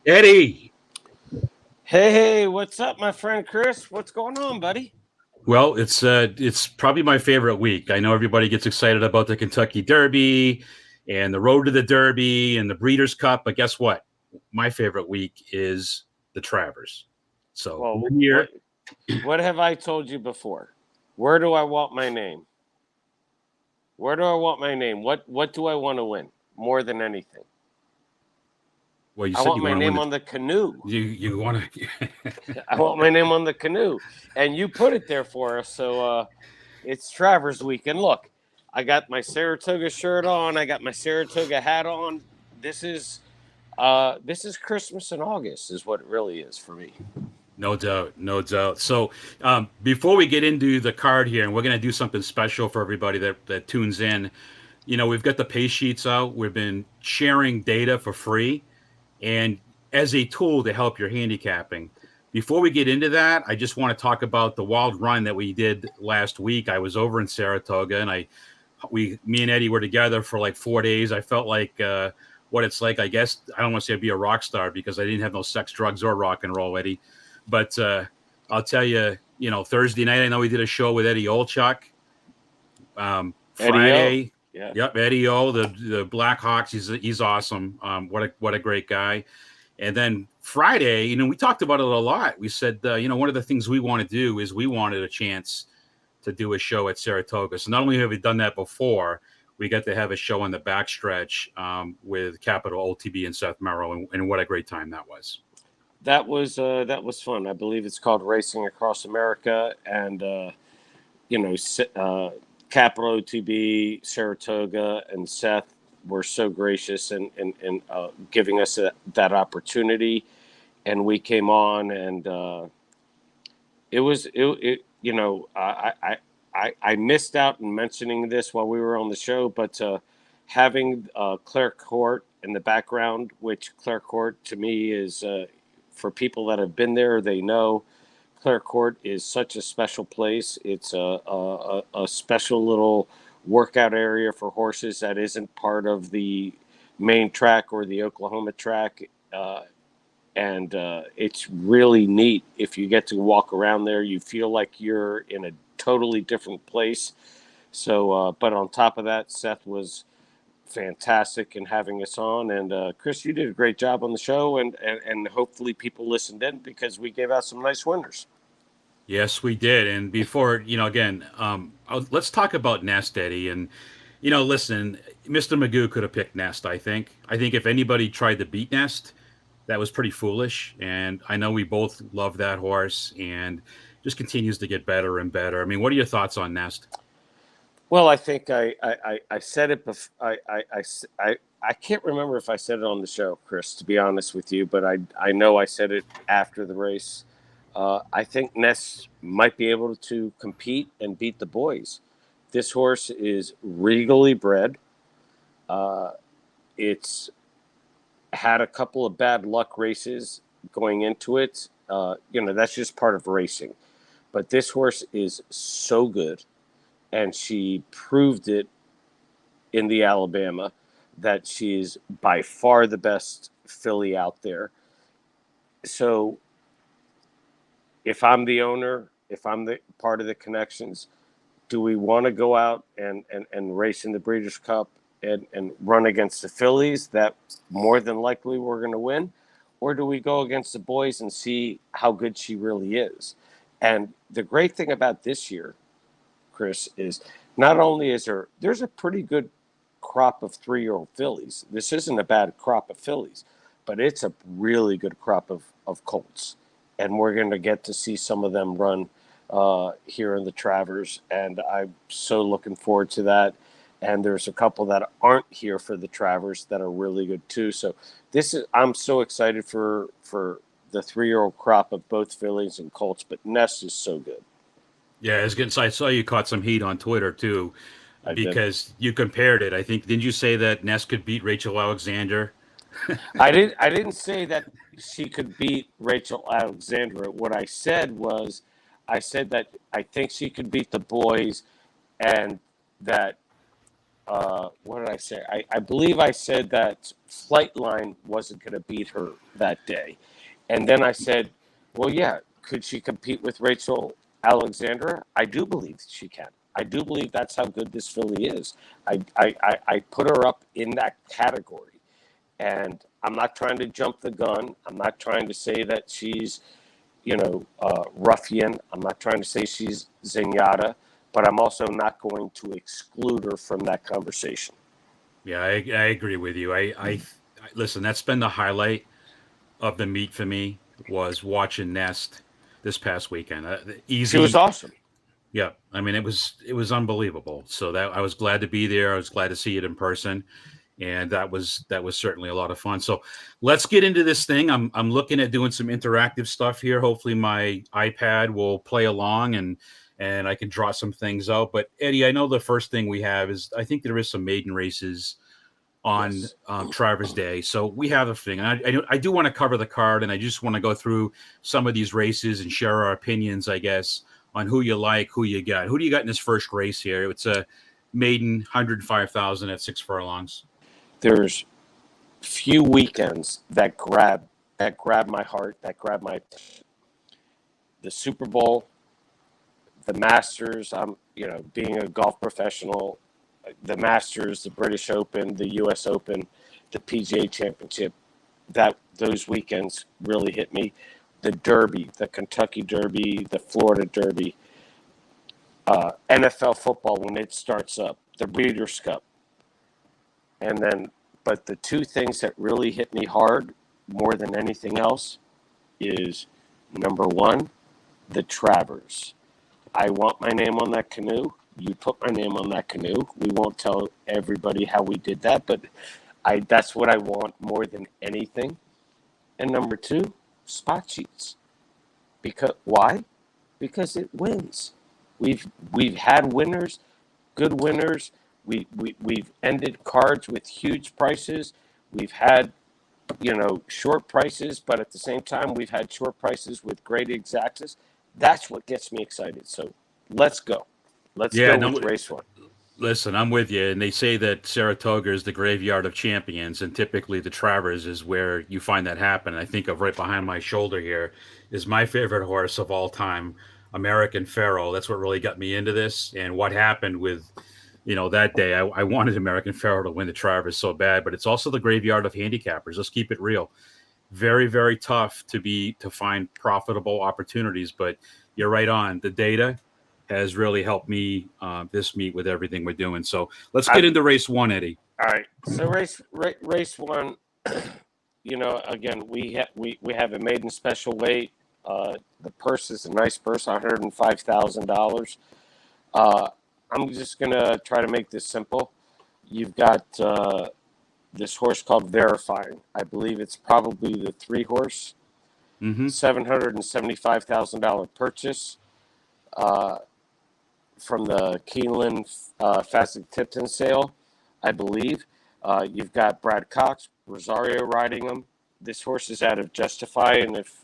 Eddie. Hey, what's up, my friend Chris? What's going on, buddy? Well, it's probably my favorite week. I know everybody gets excited about the Kentucky Derby and the road to the Derby and the Breeders' Cup, but guess what? My favorite week is the Travers. So Well, we're here. what have I told you before? Where do I want my name? Where do I want my name? What do I want to win more than anything? Well, you I said want you my want to win name the. on the canoe. You want to. I want my name on the canoe, and you put it there for us. So it's Travers week, and look, I got my Saratoga shirt on. I got my Saratoga hat on. This is this is Christmas in August, is what it really is for me. No doubt, no doubt. So, before we get into the card here, and we're going to do something special for everybody that tunes in. We've got the pay sheets out. We've been sharing data for free, and as a tool to help your handicapping. Before we get into that, I just want to talk about the wild run that we did last week. I was over in Saratoga, and me and Eddie were together for like 4 days. I felt like what it's like. I guess I don't want to say I'd be a rock star because I didn't have no sex, drugs, or rock and roll, Eddie. But I'll tell you, Thursday night I know we did a show with Eddie Olchuk. Eddie O. Friday, Yeah. yep, Eddie O, the Blackhawks. He's awesome. What a great guy. And then Friday, we talked about it a lot. We said, one of the things we want to do is we wanted a chance to do a show at Saratoga. So not only have we done that before, we got to have a show on the backstretch with Capital OTB and Seth Merrill, and what a great time that was. That was fun. I believe it's called Racing Across America, and you know, Capital to be Saratoga and Seth were so gracious and giving us that opportunity, and we came on, and it. I missed out in mentioning this while we were on the show, but having Claire Court in the background, which Claire Court to me is for people that have been there, they know Claire Court is such a special place. It's a special little workout area for horses that isn't part of the main track or the Oklahoma track. And it's really neat. If you get to walk around there, you feel like you're in a totally different place. So, but on top of that, Seth was fantastic in having us on. And Chris, you did a great job on the show, and hopefully people listened in because we gave out some nice winners. Yes, we did. And before, again, let's talk about Nest, Eddie. And, listen, Mr. Magoo could have picked Nest, I think. I think if anybody tried to beat Nest, that was pretty foolish. And I know we both love that horse and just continues to get better and better. I mean, what are your thoughts on Nest? Well, I think I said it before. I can't remember if I said it on the show, Chris, to be honest with you, but I know I said it after the race. I think Ness might be able to compete and beat the boys. This horse is regally bred. Uh, it's had a couple of bad luck races going into it. That's just part of racing. But this horse is so good, and she proved it in the Alabama that she's by far the best filly out there. So if I'm the owner, if I'm the part of the connections, do we want to go out and race in the Breeders' Cup and run against the fillies that more than likely we're going to win? Or do we go against the boys and see how good she really is? And the great thing about this year, Chris, is not only is there's a pretty good crop of 3-year-old fillies. This isn't a bad crop of fillies, but it's a really good crop of colts. And we're going to get to see some of them run here in the Travers. And I'm so looking forward to that. And there's a couple that aren't here for the Travers that are really good too. So I'm so excited for the 3-year-old crop of both fillies and colts, but Nest is so good. Yeah, I saw you caught some heat on Twitter too, I did. because you compared it. I think didn't you say that Nest could beat Rachel Alexander? I didn't say that she could beat Rachel Alexandra. What I said was, I said that I think she could beat the boys, and that what did I say? I believe I said that Flightline wasn't going to beat her that day. And then I said, well, yeah, could she compete with Rachel Alexandra? I do believe she can. I do believe that's how good this filly is. I put her up in that category. And I'm not trying to jump the gun. I'm not trying to say that she's, ruffian. I'm not trying to say she's zenyatta, but I'm also not going to exclude her from that conversation. Yeah, I agree with you. Listen. That's been the highlight of the meet for me was watching Nest this past weekend. She was Easy, awesome. yeah. I mean, it was unbelievable. So that I was glad to be there. I was glad to see it in person, and that was certainly a lot of fun. So let's get into this thing. I'm looking at doing some interactive stuff here. Hopefully, my iPad will play along and I can draw some things out. But Eddie, I know the first thing we have is I think there is some maiden races on Yes. Travers Day. So we have a thing. And I do want to cover the card, and I just want to go through some of these races and share our opinions, I guess, on who you like, who you got. Who do you got in this first race here? It's a maiden 105,000 at 6 furlongs. There's few weekends that grab my heart, that grab my the Super Bowl, the Masters. I'm being a golf professional, the Masters, the British Open, the U.S. Open, the PGA Championship. That those weekends really hit me. The Derby, the Kentucky Derby, the Florida Derby, NFL football when it starts up, the Breeders' Cup, and then. But the two things that really hit me hard more than anything else is number one, the Travers. I want my name on that canoe. You put my name on that canoe. We won't tell everybody how we did that, but that's what I want more than anything. And number two, spot sheets. Because why? Because it wins. We've had winners, good winners. We've ended cards with huge prices. We've had short prices, but at the same time, we've had short prices with great exactas. That's what gets me excited. So let's go. Let's Yeah, go with no, race one. listen, I'm with you. And they say that Saratoga is the graveyard of champions, and typically the Travers is where you find that happen. I think of right behind my shoulder here is my favorite horse of all time, American Pharoah. That's what really got me into this. And what happened with, that day, I wanted American Pharoah to win the Travers so bad, but it's also the graveyard of handicappers. Let's keep it real. Very, very tough to find profitable opportunities, but you're right on. The data has really helped me this meet with everything we're doing. So let's get I, into race one, Eddie. all right. So race one. Again, we have a maiden special weight. The purse is a nice purse, $105,000. Uh, I'm just gonna try to make this simple. You've got this horse called Verifying. I believe it's probably the three horse, Mm-hmm. $775,000 purchase uh, from the Keeneland Fasig Tipton sale, I believe. You've got Brad Cox, Rosario riding him. This horse is out of Justify, and if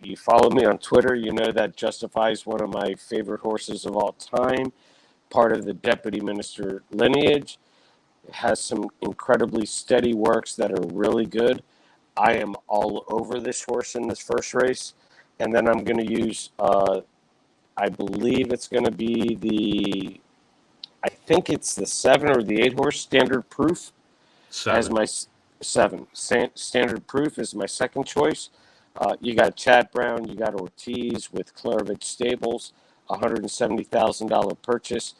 you follow me on Twitter, you know that Justify is one of my favorite horses of all time, part of the deputy minister lineage. It has some incredibly steady works that are really good. I am all over this horse in this first race. And then I'm going to use, I believe it's going to be I think it's the 7 or the 8 horse Standard Proof as Seven. my 7. Standard Proof is my second choice. You got Chad Brown, you got Ortiz with Clarovich Stables, $170,000 purchase.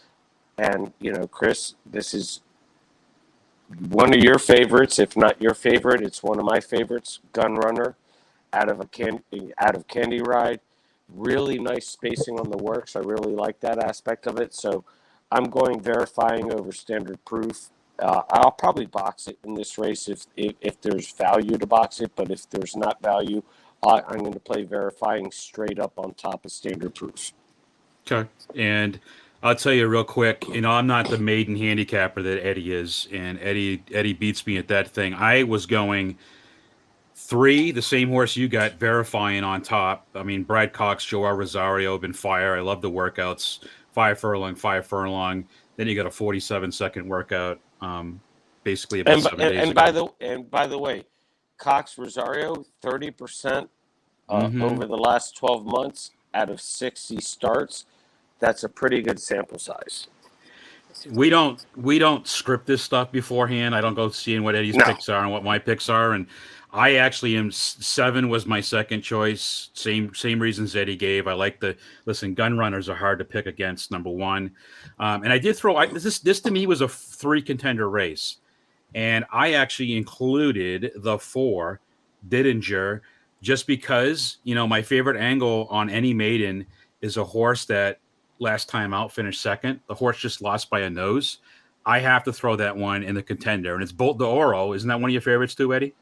And, Chris, this is one of your favorites, if not your favorite. It's one of my favorites, Gun Runner, out of Candy Ride. Really nice spacing on the works. I really like that aspect of it. So I'm going Verifying over Standard Proof. I'll probably box it in this race if there's value to box it, but if there's not value, I'm going to play Verifying straight up on top of Standard Proof. Okay. And I'll tell you real quick, I'm not the maiden handicapper that Eddie is, and Eddie beats me at that thing. I was going three, the same horse you got, Verifying on top. I mean, Brad Cox, Joao Rosario have been fire. I love the workouts. 5 furlong, 5 furlong. Then you got a 47-second workout, basically about 7 days And ago. by the way, Cox Rosario 30% Hmm. over the last 12 months out of 60 starts. That's a pretty good sample size. We don't script this stuff beforehand. I don't go seeing what Eddie's No. picks are and what my picks are, and I actually am 7 was my second choice. Same reasons Eddie gave. I like the listen. Gun runners are hard to pick against. Number one, and I did throw this to me was a 3 contender race, and I actually included the 4 Didinger just because my favorite angle on any maiden is a horse that last time out finished second. The horse just lost by a nose. I have to throw that one in the contender, and it's Bolt d'Oro. Isn't that one of your favorites too, Eddie?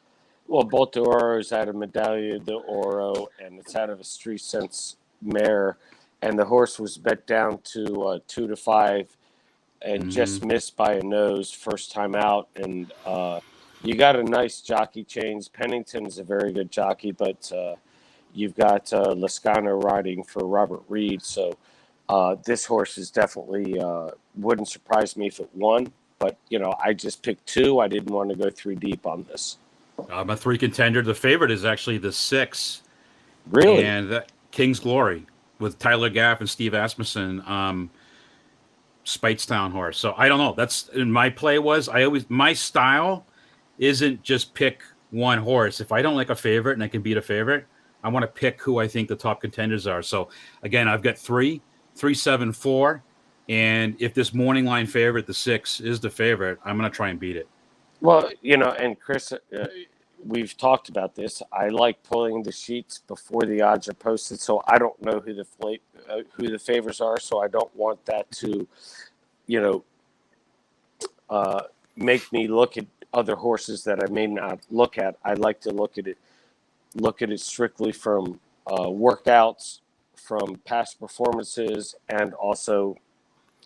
Well, Bolt d'Oro is out of Medaglia d'Oro, and it's out of a Street Sense mare. And the horse was bet down to 2 to 5 and Mm-hmm. just missed by a nose first time out. And you got a nice jockey change. Pennington's a very good jockey, but you've got Lascano riding for Robert Reed. So this horse is definitely wouldn't surprise me if it won. But, I just picked 2. I didn't want to go 3 deep on this. A 3 contender. The favorite is actually the 6, Really? and that King's Glory with Tyler Gaff and Steve Asmussen. Speightstown horse. So I don't know. That's in my play was I always my style isn't just pick one horse. If I don't like a favorite and I can beat a favorite, I want to pick who I think the top contenders are. So again, I've got 3, 3, 7, 4, and if this morning line favorite, the 6, is the favorite, I'm gonna try and beat it. Well, and Chris, we've talked about this. I like pulling the sheets before the odds are posted, so I don't know who the favors are. So I don't want that to, you know, uh, make me look at other horses that I may not look at. I like to look at it strictly from workouts, from past performances, and also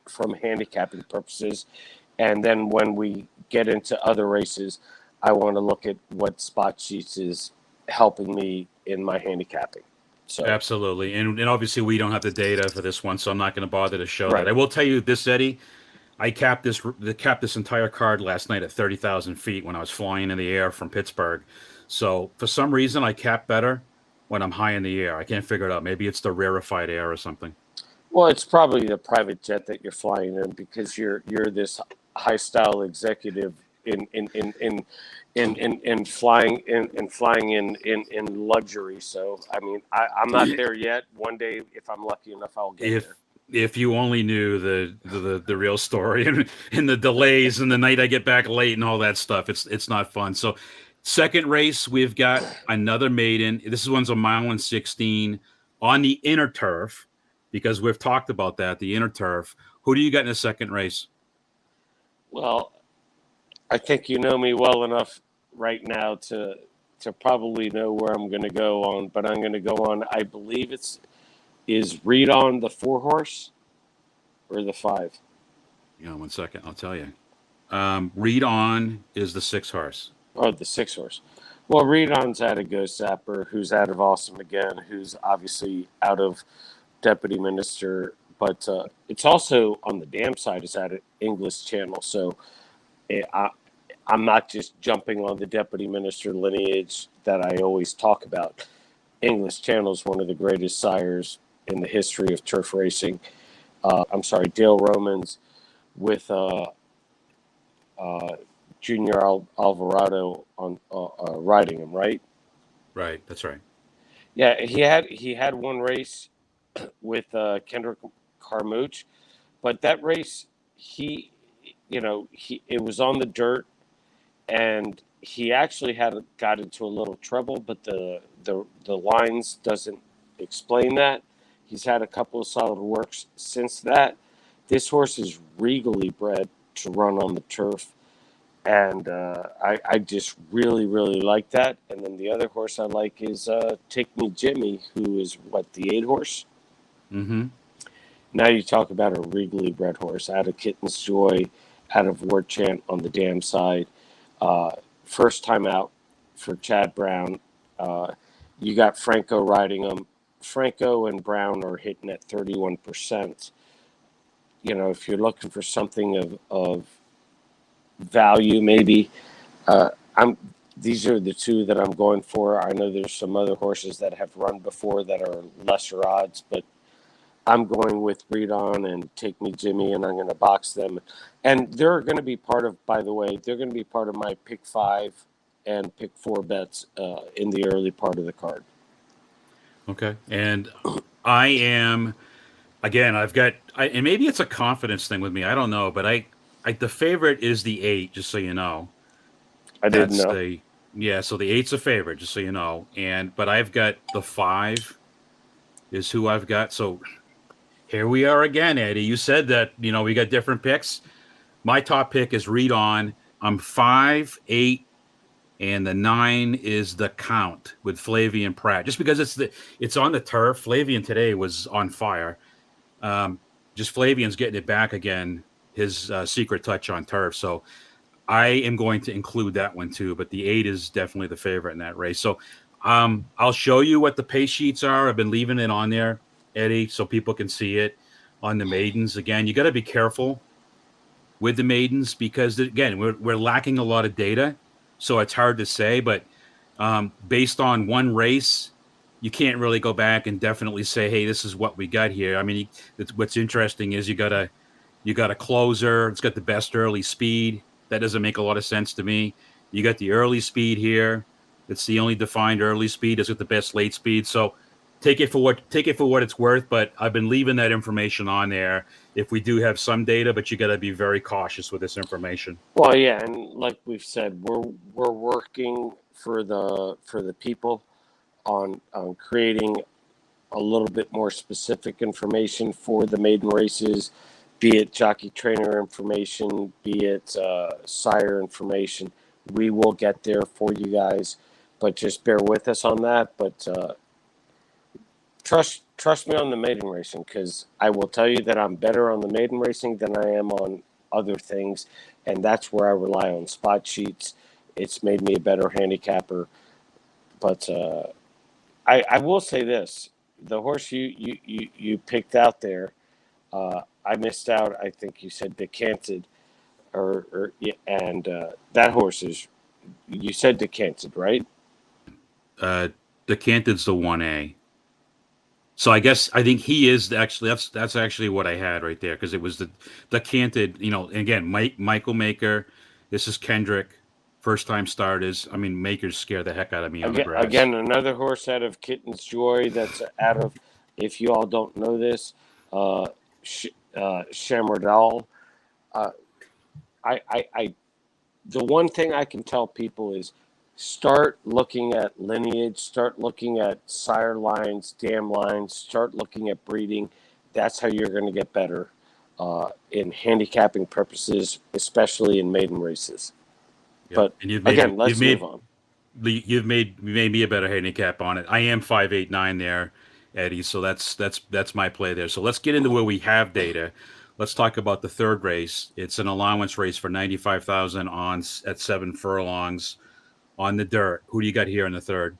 from handicapping purposes. And then when we get into other races, I want to look at what spot sheets is helping me in my handicapping. So, Absolutely, and obviously we don't have the data for this one, so I'm not going to bother to show that. right. I will tell you this, Eddie. I capped this entire card last night at 30,000 feet when I was flying in the air from Pittsburgh. So for some reason, I cap better when I'm high in the air. I can't figure it out. Maybe it's the rarefied air or something. Well, it's probably the private jet that you're flying in because you're this high style executive in flying in luxury. So I mean, I'm not there yet. One day, if I'm lucky enough, I'll get If there. if you only knew the real story and the delays and the night I get back late and all that stuff, it's not fun. So second race, we've got another maiden. This one's a mile and 16 on the inner turf because we've talked about that, the inner turf. Who do you got in the second race? Well, I think you know me well enough right now to probably know where I'm going to go on, but I'm going to go on. I believe is Read on the 4 horse or the 5. 1 second, I'll tell you. Read on is the 6 horse. Oh, the 6 horse. Well, Read on's out of Ghost Zapper, who's out of Awesome Again, who's obviously out of Deputy Minister, but it's also on the dam side. It's out of English Channel, so I, I'm not just jumping on the Deputy Minister lineage that I always talk about. English Channel is one of the greatest sires in the history of turf racing. I'm sorry, Dale Romans with uh, Junior Alvarado on riding him, right? Right, that's right. Yeah, he had one race with Kendrick Carmouche, but that race he it was on the dirt, and he actually had got into a little trouble, but the lines doesn't explain that. He's had a couple of solid works since that. This horse is regally bred to run on the turf, and I just really like that. And then the other horse I like is Take Me Jimmy, who is what, the 8 horse. Mm-hmm. Now you talk about a regally bred horse out of Kitten's Joy, out of War Chant on the dam side. Uh, First time out for Chad Brown. You got Franco riding him. Franco and Brown are hitting at 31%. if you're looking for something of value, maybe I'm. These are the two that I'm going for. I know there's some other horses that have run before that are lesser odds, but I'm going with Read On and Take Me Jimmy, and I'm going to box them. And they're going to be part of, by the way, they're going to be part of my pick 5 and pick 4 bets in the early part of the card. Okay. And I am again. And maybe it's a confidence thing with me. I don't know, but the favorite is the 8. Just so you know, I didn't that's know. the yeah. So the 8's a favorite. Just so you know, but I've got the 5 is who I've got. So here we are again, Eddie. You said that we got different picks. My top pick is Read On. I'm 5, 8, and the 9 is The Count with Flavian Pratt. Just because it's on the turf. Flavian today was on fire. Um, just Flavian's getting it back again. His secret touch on turf. So I am going to include that one too. But the 8 is definitely the favorite in that race. So I'll show you what the pace sheets are. I've been leaving it on there, Eddie, so people can see it on the maidens. Again, you got to be careful with the maidens because again we're lacking a lot of data, so it's hard to say. But based on one race, you can't really go back and definitely say, "Hey, this is what we got here." I mean, what's interesting is you got a closer. It's got the best early speed. That doesn't make a lot of sense to me. You got the early speed here. It's the only defined early speed. It's got the best late speed. So take it for what it's worth. But I've been leaving that information on there if we do have some data. But you got to be very cautious with this information. Well, yeah, and like we've said, we're working for the people on creating a little bit more specific information for the maiden races, be it jockey trainer information, be it sire information. We will get there for you guys, but just bear with us on that. But trust me on the maiden racing, because I will tell you that I'm better on the maiden racing than I am on other things, and that's where I rely on spot sheets. It's made me a better handicapper, but I will say this: the horse you picked out there, I missed out. I think you said decanted, yeah, and that horse is. You said decanted, right? Uh, the Canton's the 1A. So I think he is actually that's actually what I had right there because it was the canted, and again, Michael Maker. This is Kendrick, first time starters. I mean, Maker's scared the heck out of me on the grass. Again, another horse out of Kitten's Joy. That's out of. If you all don't know this, uh, Shamardal. Uh, I the one thing I can tell people is start looking at lineage, start looking at sire lines, dam lines, start looking at breeding. That's how you're going to get better in handicapping purposes, especially in maiden races. Yep. But And you've made me again, let's move on. you've made me a better handicap on it. I am 589 there, Eddie. So that's my play there. So let's get into where we have data. Let's talk about the third race. It's an allowance race for 95,000 on at 7 furlongs on the dirt. Who do you got here in the third?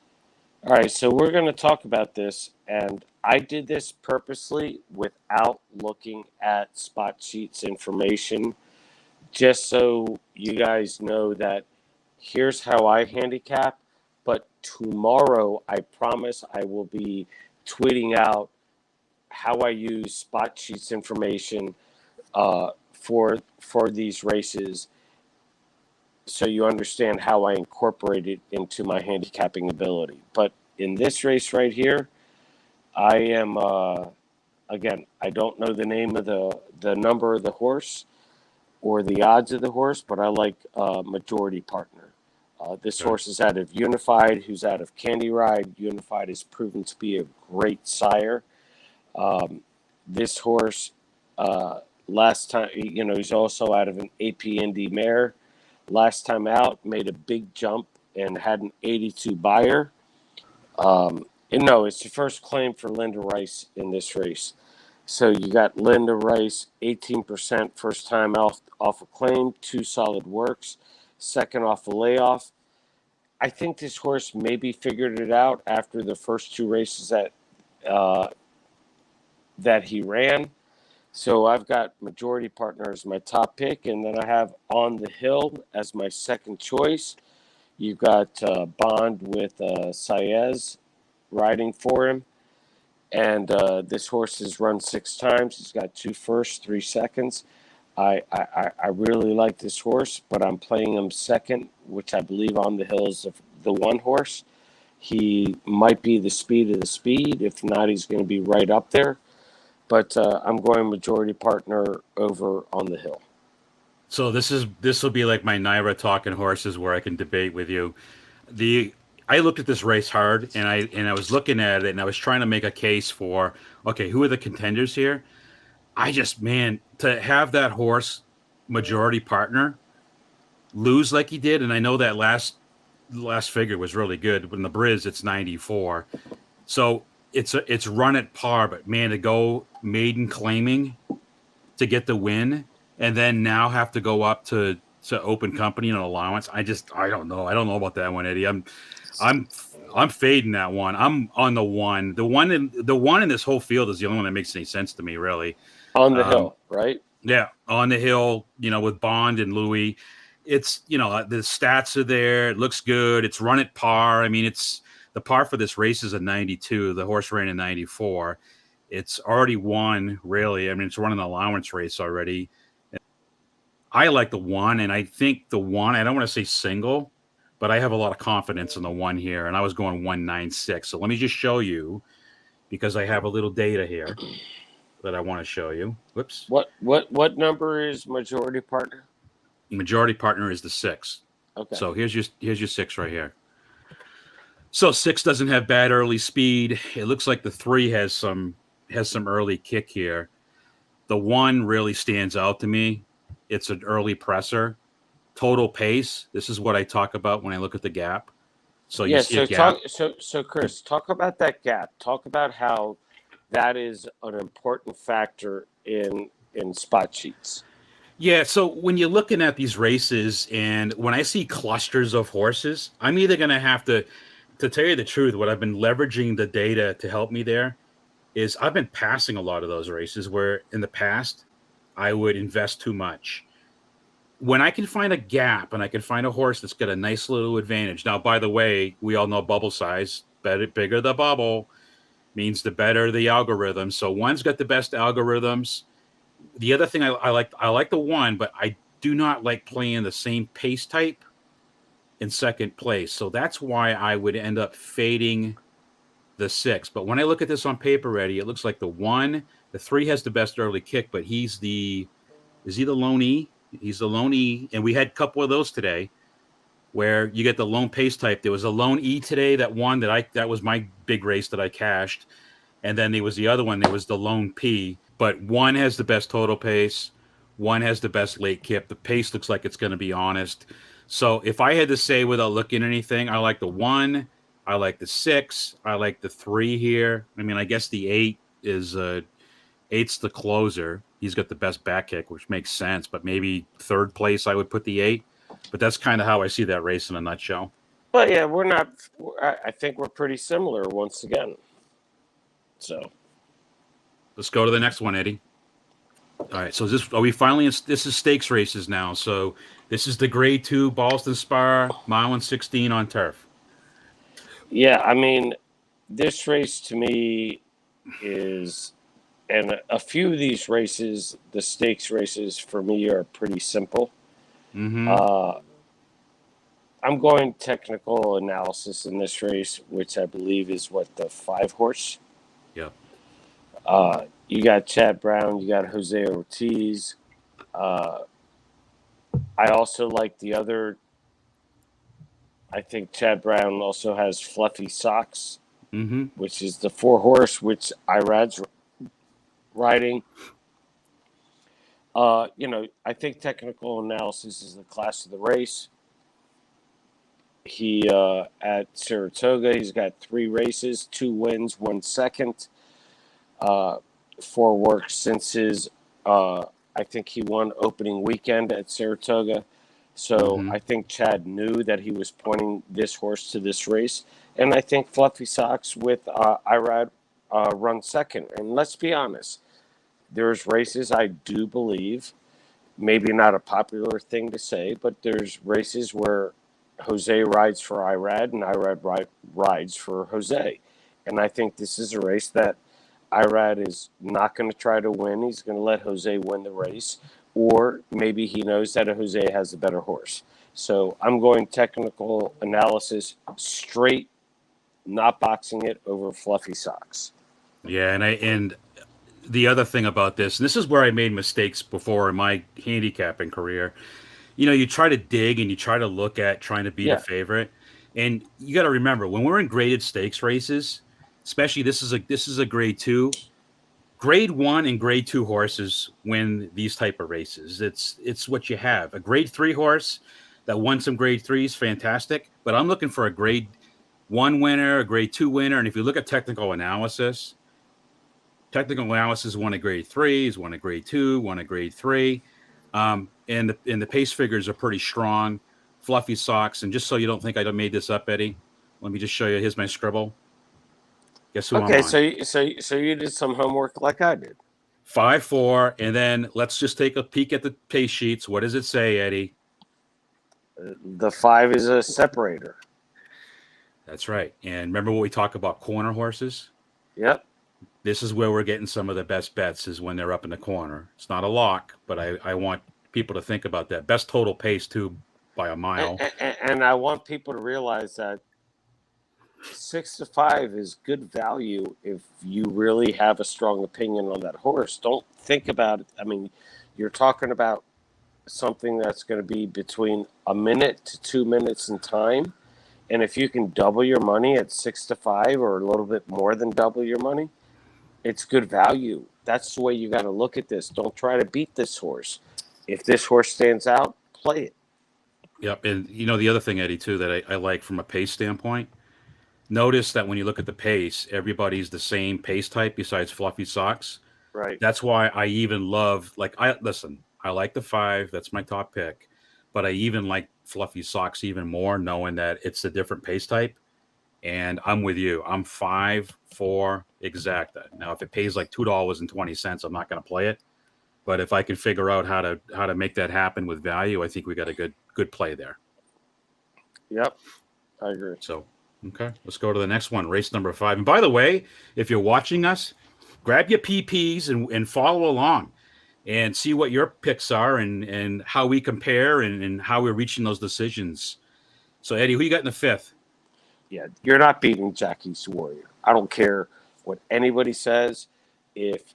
All right, so we're going to talk about this, and I did this purposely without looking at spot sheets information, just so you guys know that here's how I handicap. But tomorrow, I promise I will be tweeting out how I use spot sheets information for these races, so you understand how I incorporate it into my handicapping ability. But in this race right here, I am again. I don't know the name of the number of the horse or the odds of the horse, but I like Majority Partner. This Okay. horse is out of Unified, who's out of Candy Ride. Unified has proven to be a great sire. Um, this horse, last time, he's also out of an AP Indy mare. Last time out, made a big jump and had an 82 buyer. And no, it's the first claim for Linda Rice in this race. So you got Linda Rice, 18% first time off a claim, 2 solid works, second off a layoff. I think this horse maybe figured it out after the first 2 races uh, that he ran. So I've got majority partner as my top pick, and then I have On the Hill as my second choice. You've got Bond with Saez riding for him. And this horse has run 6 times. He's got 2 firsts, 3 seconds. I really like this horse, but I'm playing him second, which I believe On the Hill is the one horse. He might be the speed of the speed. If not, he's going to be right up there. But I'm going majority partner over On the Hill. So this will be like my Naira talking horses where I can debate with you. The I looked at this race hard and I was looking at it and I was trying to make a case for okay, who are the contenders here? I just man, to have that horse majority partner lose like he did, and I know that last figure was really good. But in the Briz, it's 94. So it's run at par, but man, to go maiden claiming to get the win, and then now have to go up to open company and allowance. I don't know. I don't know about that one, Eddie. I'm I'm fading that one. I'm on the one. The one in this whole field is the only one that makes any sense to me, really. On the Um, Hill, right? yeah, on the hill, with Bond and Louis. It's the stats are there. It looks good. It's run at par. I mean, it's the par for this race is a 92. The horse ran in 94. It's already won, really. I mean, it's running an allowance race already. I like the one, and I think the one. I don't want to say single, but I have a lot of confidence in the one here, and I was going 196. So let me just show you because I have a little data here that I want to show you. Whoops. What number is majority partner? Majority partner is the 6. Okay. So here's your 6 right here. So 6 doesn't have bad early speed. It looks like the 3 has some early kick here. The 1 really stands out to me. It's an early presser. Total pace. This is what I talk about when I look at the gap. So you Yeah. see a So gap. Chris, talk about that gap. Talk about how that is an important factor in spot sheets. Yeah, so when you're looking at these races and when I see clusters of horses, I'm either going to have to tell you the truth, what I've been leveraging the data to help me there is I've been passing a lot of those races where in the past I would invest too much. When I can find a gap and I can find a horse that's got a nice little advantage. Now, by the way, we all know bubble size, better, bigger the bubble means the better the algorithm. So one's got the best algorithms. The other thing I like the one, but I do not like playing the same pace type in second place. So that's why I would end up fading the 6. But when I look at this on paper ready, it looks like the 3 has the best early kick, but is he the lone E? He's the lone E. And we had a couple of those today where you get the lone pace type. There was a lone E today that won that was my big race that I cashed. And then there was the other one, there was the lone P. But one has the best total pace. One has the best late kick. The pace looks like it's going to be honest. So if I had to say without looking at anything, I like the 1. I like the 6. I like the 3 here. I mean, I guess the 8 is 8's the closer. He's got the best back kick, which makes sense. But maybe third place, I would put the 8. But that's kind of how I see that race in a nutshell. But yeah, we're not. I think we're pretty similar once again. So Let's go to the next one, Eddie. All right, so this is stakes races now. So this is the grade 2 Boston Spar mile and 16 on turf. yeah, I mean, this race to me is, and a few of these races, the stakes races for me are pretty simple. Mm-hmm. Uh, I'm going technical analysis in this race, which I believe is what the 5 horse. Yep. You got Chad Brown, you got Jose Ortiz. Uh, I also like the other. I think Chad Brown also has Fluffy Socks, Mm-hmm. which is the 4 horse, which Irad's riding. I think technical analysis is the class of the race. He at Saratoga, he's got 3 races, 2 wins, 1 second. 4 works since his. I think he won opening weekend at Saratoga. So Mm-hmm. I think Chad knew that he was pointing this horse to this race, and I think Fluffy Socks with Irad run second. And let's be honest, there's races I do believe, maybe not a popular thing to say, but there's races where Jose rides for Irad and rides for Jose. And I think this is a race that Irad is not going to try to win. He's going to let Jose win the race, or maybe he knows that Jose has a better horse. So I'm going technical analysis straight, not boxing it over fluffy socks. Yeah, and the other thing about this, and this is where I made mistakes before in my handicapping career. You try to dig and you try to look at trying to beat a Yeah, favorite, and you got to remember when we're in graded stakes races, especially this is a grade two. Grade one and grade two horses win these type of races. It's what you have. A grade three horse that won some grade threes, fantastic. But I'm looking for a grade one winner, a grade two winner, and if you look at technical analysis one a grade three, is one a grade two, one a grade three, and the pace figures are pretty strong. Fluffy socks, and just so you don't think I made this up, Eddie, let me just show you. Here's my scribble. Guess who I'm okay, on? so you did some homework like I did. 5-4, and then let's just take a peek at the pace sheets. What does it say, Eddie? The 5 is a separator. That's right. And remember what we talk about corner horses? Yep. This is where we're getting some of the best bets is when they're up in the corner. It's not a lock, but I want people to think about that. Best total pace too by a mile. And I want people to realize that 6 to 5 is good value if you really have a strong opinion on that horse. Don't think about it. I mean, you're talking about something that's going to be between a minute to 2 minutes in time. And if you can double your money at 6 to 5 or a little bit more than double your money, it's good value. That's the way you got to look at this. Don't try to beat this horse. If this horse stands out, play it. Yep. And the other thing, Eddie, too, that I like from a pace standpoint, notice that when you look at the pace, everybody's the same pace type besides fluffy socks. Right. That's why I even love I like the five, that's my top pick, but I even like fluffy socks even more, knowing that it's a different pace type. And I'm with you. I'm 5-4 exacta. Now, if it pays like $2.20, I'm not going to play it. But if I can figure out how to make that happen with value, I think we got a good play there. Yep. I agree. So, okay, let's go to the next one, race number 5. And by the way, if you're watching us, grab your PPs and follow along and see what your picks are and how we compare and how we're reaching those decisions. So, Eddie, who you got in the 5th? Yeah, you're not beating Jackie's Warrior. I don't care what anybody says. If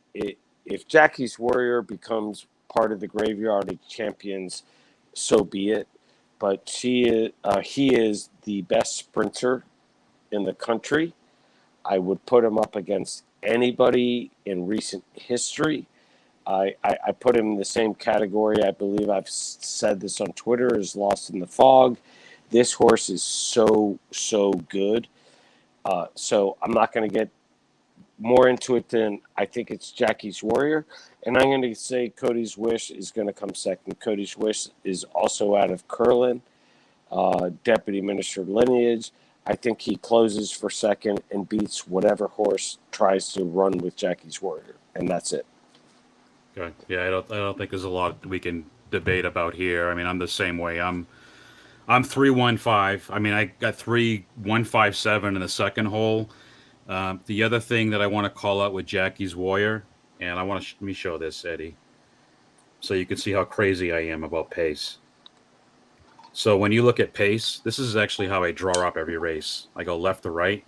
Jackie's Warrior becomes part of the graveyard of champions, so be it. But he is the best sprinter in the country. I would put him up against anybody in recent history. I put him in the same category. I believe I've said this on Twitter as Lost in the Fog. This horse is so good. So I'm not going to get more into it than I think it's Jackie's Warrior. And I'm going to say Cody's Wish is going to come second. Cody's Wish is also out of Curlin, Deputy Minister lineage. I think he closes for second and beats whatever horse tries to run with Jackie's Warrior. And that's it. Okay. Yeah, I don't think there's a lot we can debate about here. I mean, I'm the same way. I'm 315. I mean, I got 3157 in the second hole. The other thing that I want to call out with Jackie's Warrior, and I want to let me show this, Eddie, so you can see how crazy I am about pace. So when you look at pace, this is actually how I draw up every race. I go left to right,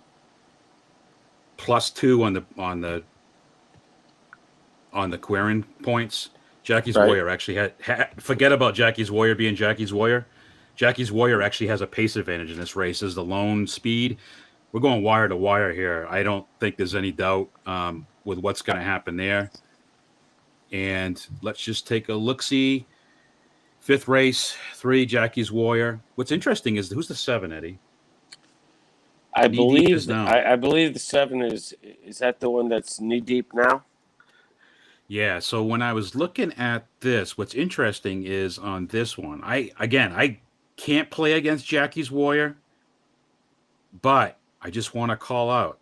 +2 on the Quirin points. Jackie's Right? Warrior actually forget about Jackie's Warrior being Jackie's Warrior. Jackie's Warrior actually has a pace advantage in this race as the lone speed. We're going wire to wire here. I don't think there's any doubt with what's going to happen there. And let's just take a look see. 5th race, 3, Jackie's Warrior. What's interesting is who's the 7, Eddie? I Knee deep believe is now. I believe the 7 is that the one that's knee deep now? Yeah, so when I was looking at this, what's interesting is on this one, I can't play against Jackie's Warrior, but I just want to call out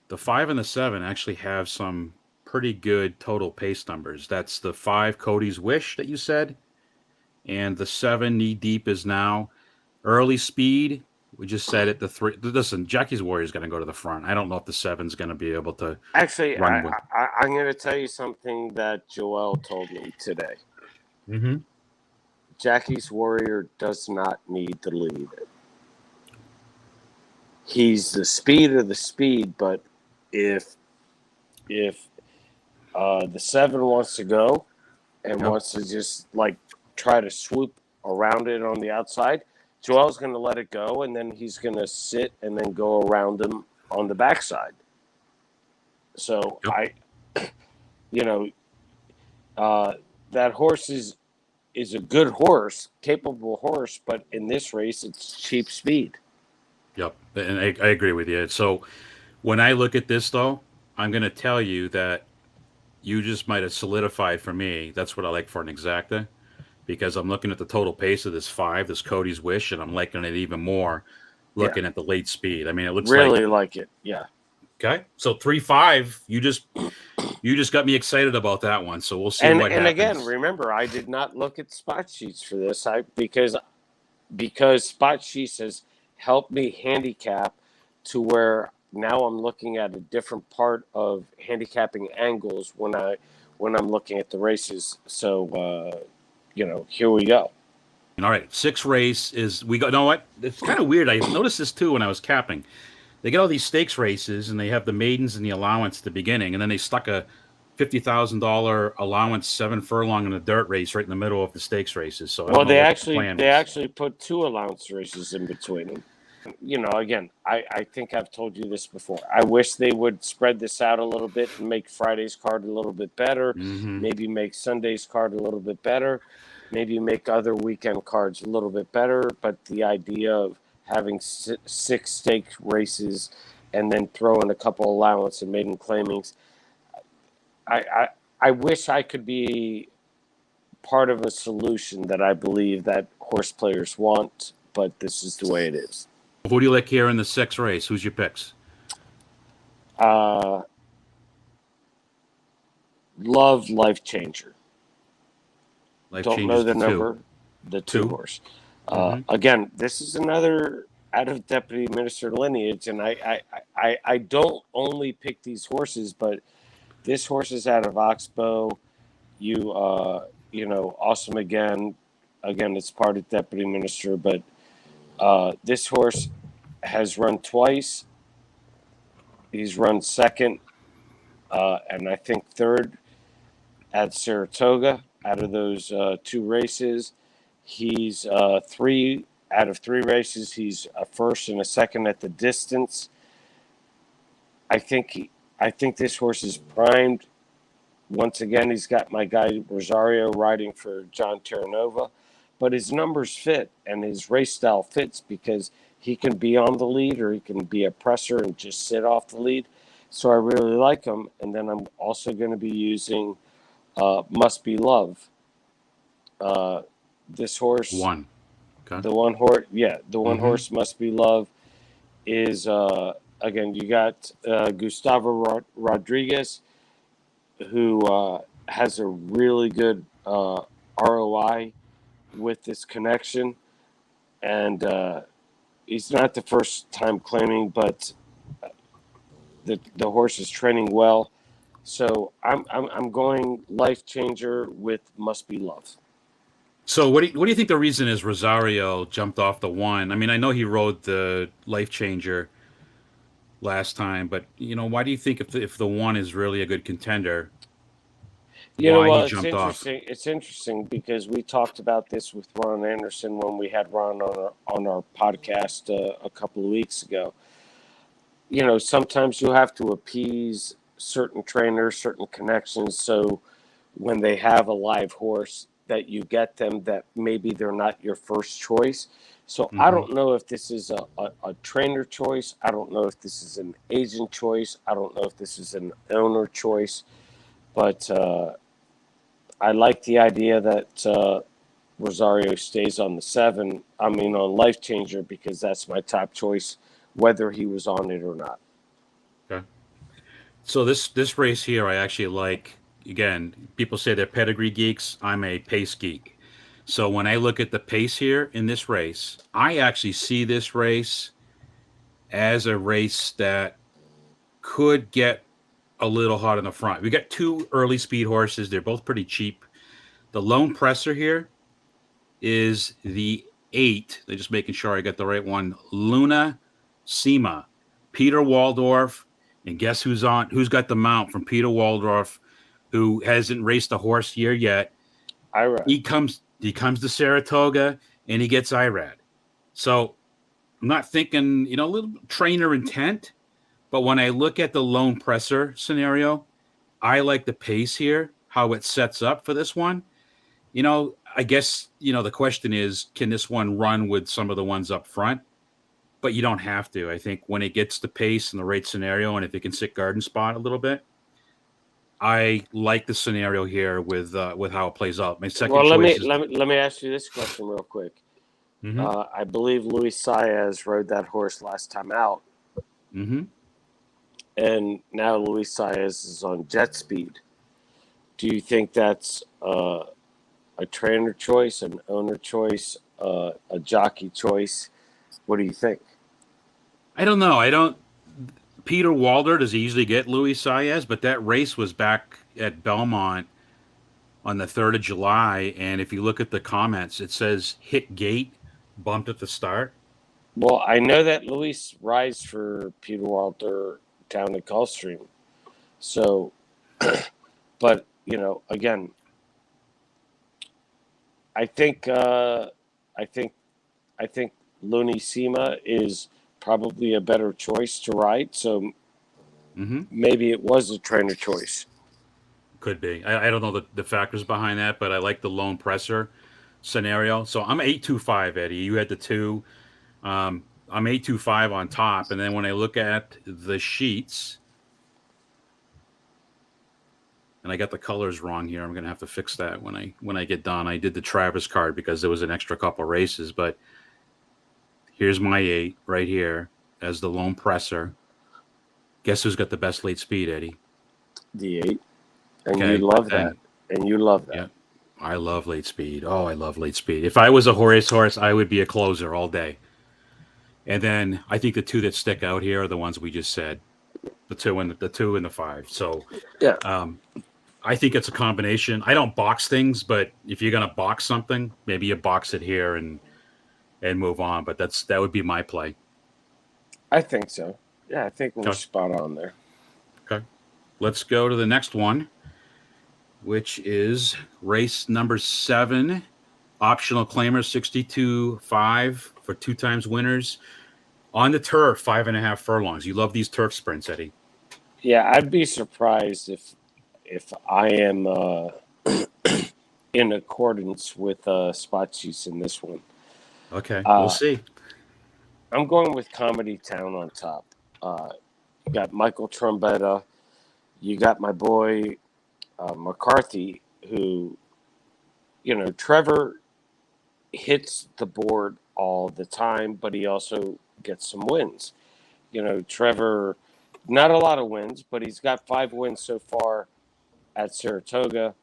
the 5 and the 7 actually have some pretty good total pace numbers. That's the 5 Cody's Wish that you said, and the 7 Knee Deep is now early speed. We just said it. The 3. Listen, Jackie's Warrior is going to go to the front. I don't know if the 7's going to be able to Actually, run with. I'm going to tell you something that Joel told me today. Mm-hmm. Jackie's Warrior does not need the lead. He's the speed of the speed, but if the 7 wants to go and Yep. wants to just like try to swoop around it on the outside, Joel's going to let it go, and then he's going to sit and then go around him on the backside. So Yep. that horse is a good horse, capable horse, but in this race, it's cheap speed. Yep. And I agree with you. So when I look at this, though, I'm going to tell you that you just might have solidified for me. That's what I like for an exacta, because I'm looking at the total pace of this 5, this Cody's Wish, and I'm liking it even more Yeah, looking at the late speed. I mean, it looks really like it. Yeah. okay. So 3-5, you just got me excited about that one. So we'll see what And again, happens. remember, I did not look at spot sheets for this. Because spot sheets has helped me handicap to where now I'm looking at a different part of handicapping angles when I'm looking at the races. So here we go. All right, 6 race is we go. You know what? It's kind of weird. I noticed this too when I was capping. They get all these stakes races, and they have the maidens and the allowance at the beginning, and then they stuck a $50,000 allowance 7 furlong in the dirt race right in the middle of the stakes races. So I don't Well, know what the plan they was. actually put 2 allowance races in between them. Again, I think I've told you this before. I wish they would spread this out a little bit and make Friday's card a little bit better. Mm-hmm. Maybe make Sunday's card a little bit better. Maybe make other weekend cards a little bit better. But the idea of having 6 stake races and then throw in a couple allowance and maiden claimings, I wish I could be part of a solution that I believe that horse players want, but this is the way it is. Who do you like here in the 6 race? Who's your picks? Love Life Changer. Life Don't know changes the to 2. number. The 2 2. horse. Mm-hmm. Again, this is another out of deputy minister lineage, and I don't only pick these horses, but this horse is out of Oxbow. Awesome again. Again, it's part of deputy minister, but this horse has run twice. He's run second, and I think third at Saratoga out of those 2 races. He's 3 out of 3 races. He's a first and a second at the distance. I think this horse is primed. Once again, he's got my guy Rosario riding for John Terranova, but his numbers fit and his race style fits because he can be on the lead or he can be a presser and just sit off the lead. So I really like him. And then I'm also going to be using Must Be Love. This horse, 1. Okay. the one horse, the one Mm-hmm. horse Must Be Love is again. You got Gustavo Rodriguez, who has a really good ROI with this connection, and he's not the first time claiming, but the horse is training well. So I'm going Life Changer with Must Be Love. So what do you think the reason is Rosario jumped off the 1? I mean, I know he rode the Life Changer last time, but why do you think if the 1 is really a good contender, why he Well, it's jumped off? interesting. It's interesting because we talked about this with Ron Anderson when we had Ron on our podcast a couple of weeks ago. Sometimes you have to appease certain trainers, certain connections, so when they have a live horse that you get them that maybe they're not your first choice. So I Mm-hmm. don't know if this is a trainer choice. I don't know if this is an agent choice. I don't know if this is an owner choice. But I like the idea that Rosario stays on the 7. I mean, on Life Changer, because that's my top choice, whether he was on it or not. Okay. So this race here, I actually like. Again, people say they're pedigree geeks. I'm a pace geek. So when I look at the pace here in this race, I actually see this race as a race that could get a little hot in the front. We got two early speed horses. They're both pretty cheap. The lone presser here is the 8. They're just making sure I got the right one. Luna Sema, Peter Waldorf, and guess who's on? Who's got the mount from Peter Waldorf, who hasn't raced a horse here yet? Irad. He comes to Saratoga and he gets Irad. So I'm not thinking, a little trainer intent, but when I look at the lone presser scenario, I like the pace here, how it sets up for this one. I guess, the question is, can this one run with some of the ones up front? But you don't have to. I think when it gets the pace and the right scenario, and if it can sit garden spot a little bit, I like the scenario here with how it plays out. My second Well, let choice me is. let me let me ask you this question real quick. Mm-hmm. I believe Luis Saez rode that horse last time out, Mm-hmm. and now Luis Saez is on jet speed. Do you think that's a trainer choice, an owner choice, a jockey choice? What do you think? I don't know. I don't. Peter Walder does he usually get Luis Saez, but that race was back at Belmont on the 3rd of July, and if you look at the comments, it says hit gate, bumped at the start. Well, I know that Luis rides for Peter Walter down at Gulfstream. So, but again, I think I think I think Looney Sema is probably a better choice to ride. So Mm-hmm. maybe it was a trainer choice. Could be. I don't know the factors behind that, but I like the lone presser scenario. So I'm 825, Eddie. You had the two. I'm 825 on top, and then when I look at the sheets, and I got the colors wrong here. I'm gonna have to fix that when I get done. I did the Travers card because there was an extra couple races, but here's my 8 right here as the lone presser. Guess who's got the best late speed, Eddie? The eight, and you Okay, but love that, then and you love that. yeah, I love late speed. Oh, I love late speed. If I was a horse, I would be a closer all day. And then I think the two that stick out here are the ones we just said, the two and the 5. So Yeah, um, I think it's a combination. I don't box things, but if you're gonna box something, maybe you box it here and move on. But that would be my play. I think so. Yeah, I think we're Okay. spot on there. Okay. Let's go to the next one, which is race number 7. Optional claimer 62.5 for 2 times winners on the turf, 5.5 furlongs. You love these turf sprints, Eddie. Yeah, I'd be surprised if I am in accordance with spot sheets in this one. Okay, we'll Uh, see. I'm going with Comedy Town on top. You got Michael Trombetta. You got my boy McCarthy, who, Trevor hits the board all the time, but he also gets some wins. Trevor, not a lot of wins, but he's got 5 wins so far at Saratoga,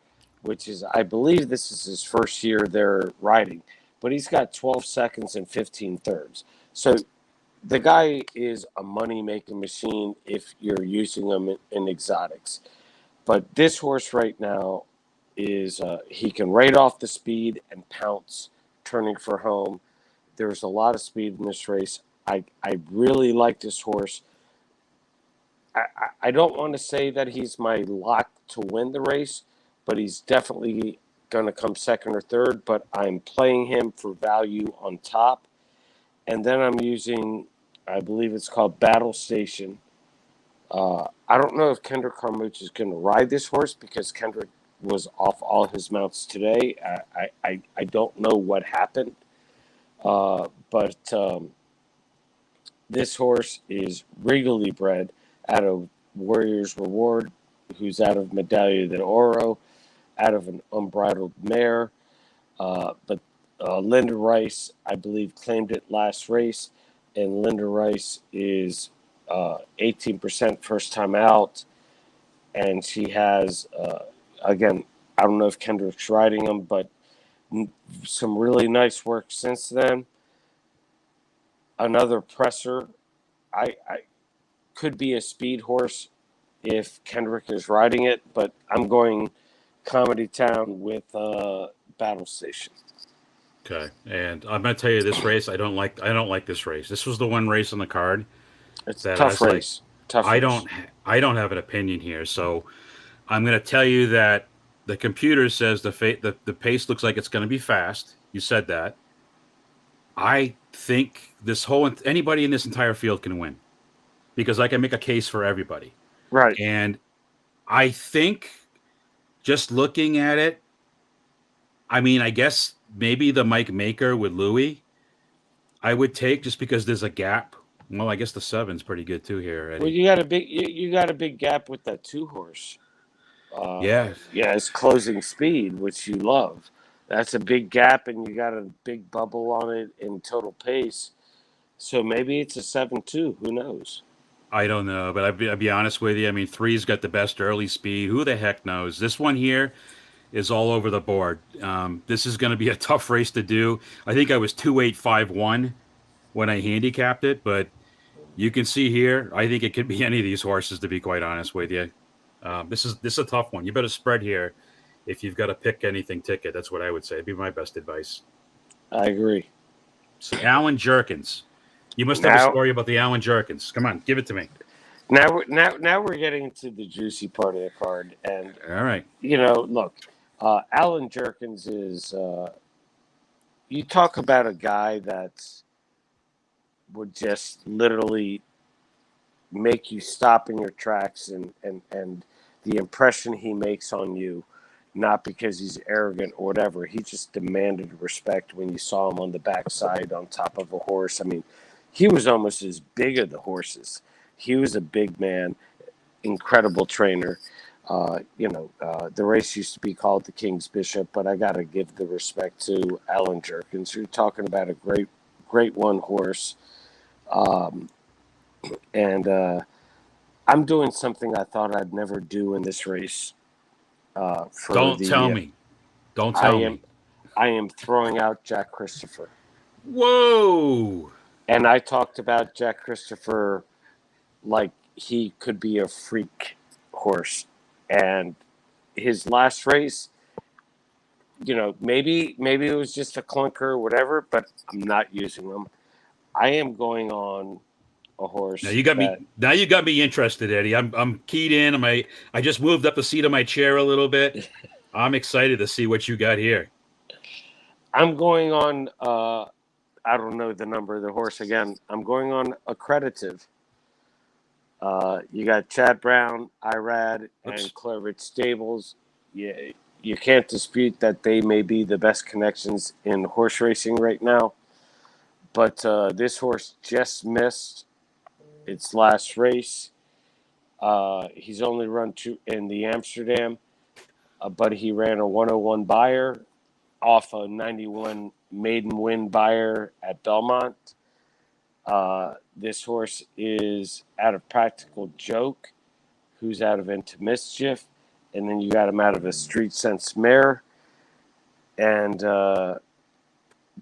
which is, I believe, this is his first year there riding. But he's got 12 seconds and 15 thirds. So the guy is a money making machine if you're using him in exotics. But this horse right now is he can ride off the speed and pounce, turning for home. There's a lot of speed in this race. I really like this horse. I don't want to say that he's my lock to win the race, but he's definitely going to come second or third. But I'm playing him for value on top. And then I'm using, I believe it's called Battle Station. I don't know if Kendrick Carmouche is going to ride this horse because Kendrick was off all his mounts today. I don't know what happened. But this horse is regally bred out of Warrior's Reward, who's out of Medalla de Oro, out of an unbridled mare. But Linda Rice, I believe, claimed it last race, and Linda Rice is 18% first time out. and she has again. I don't know if Kendrick's riding them, but some really nice work since then. Another presser. I could be a speed horse if Kendrick is riding it, but I'm going Comedy Town with Battle Station. Okay, and I'm gonna tell you this race. I don't like this race. This was the one race on the card It's a that I tough was like, race. Tough race. I don't have an opinion here. So I'm gonna tell you that the computer says the pace looks like it's gonna be fast. You said that. I think this whole anybody in this entire field can win because I can make a case for everybody. Right. And I think just looking at it, I mean, I guess maybe the Mike Maker with Louis, I would take just because there's a gap. Well, I guess the seven's pretty good too here, Well, Eddie. you got a big gap with that two horse. Yeah, Yeah, it's closing speed, which you love. That's a big gap, and you got a big bubble on it in total pace. So maybe it's a 7-2. Who knows? I don't know, but I'll be honest with you. I mean, three's got the best early speed. Who the heck knows? This one here is all over the board. This is going to be a tough race to do. I think I was 2.851 when I handicapped it, but you can see here. I think it could be any of these horses, to be quite honest with you. This is a tough one. You better spread here if you've got to pick anything ticket. That's what I would say. It'd be my best advice. I agree. See, Alan Jerkins. You must have a Now, story about the Alan Jerkins. Come on, give it to me. now we're getting into the juicy part of the card, and All right. look, Alan Jerkins is. You talk about a guy that would just literally make you stop in your tracks, and the impression he makes on you, not because he's arrogant or whatever. He just demanded respect when you saw him on the backside on top of a horse. I mean, he was almost as big as the horses. He was a big man, incredible trainer. The race used to be called the King's Bishop, but I got to give the respect to Alan Jerkins. You're talking about a great one horse. Um, and I'm doing something I thought I'd never do in this race. For Don't tell the me. Don't I tell am me. I am throwing out Jack Christopher, Whoa. and I talked about Jack Christopher like he could be a freak horse, and his last race, maybe it was just a clunker or whatever, but I'm not using them. I am going on a Now horse you got me. that Now you got me interested, Eddie. I'm keyed in. I just moved up the seat of my chair a little bit. I'm excited to see what you got here. I'm going on. I don't know the number of the horse again. I'm going on accreditive. You got Chad Brown, Irad, and Oops. Claridge Stables. Yeah, you can't dispute that they may be the best connections in horse racing right now. But this horse just missed its last race. He's only run two in the Amsterdam, but he ran a 101 buyer off a 91 maiden win buyer at Belmont. This horse is out of Practical Joke, who's out of Into Mischief, and then you got him out of a Street Sense mare, and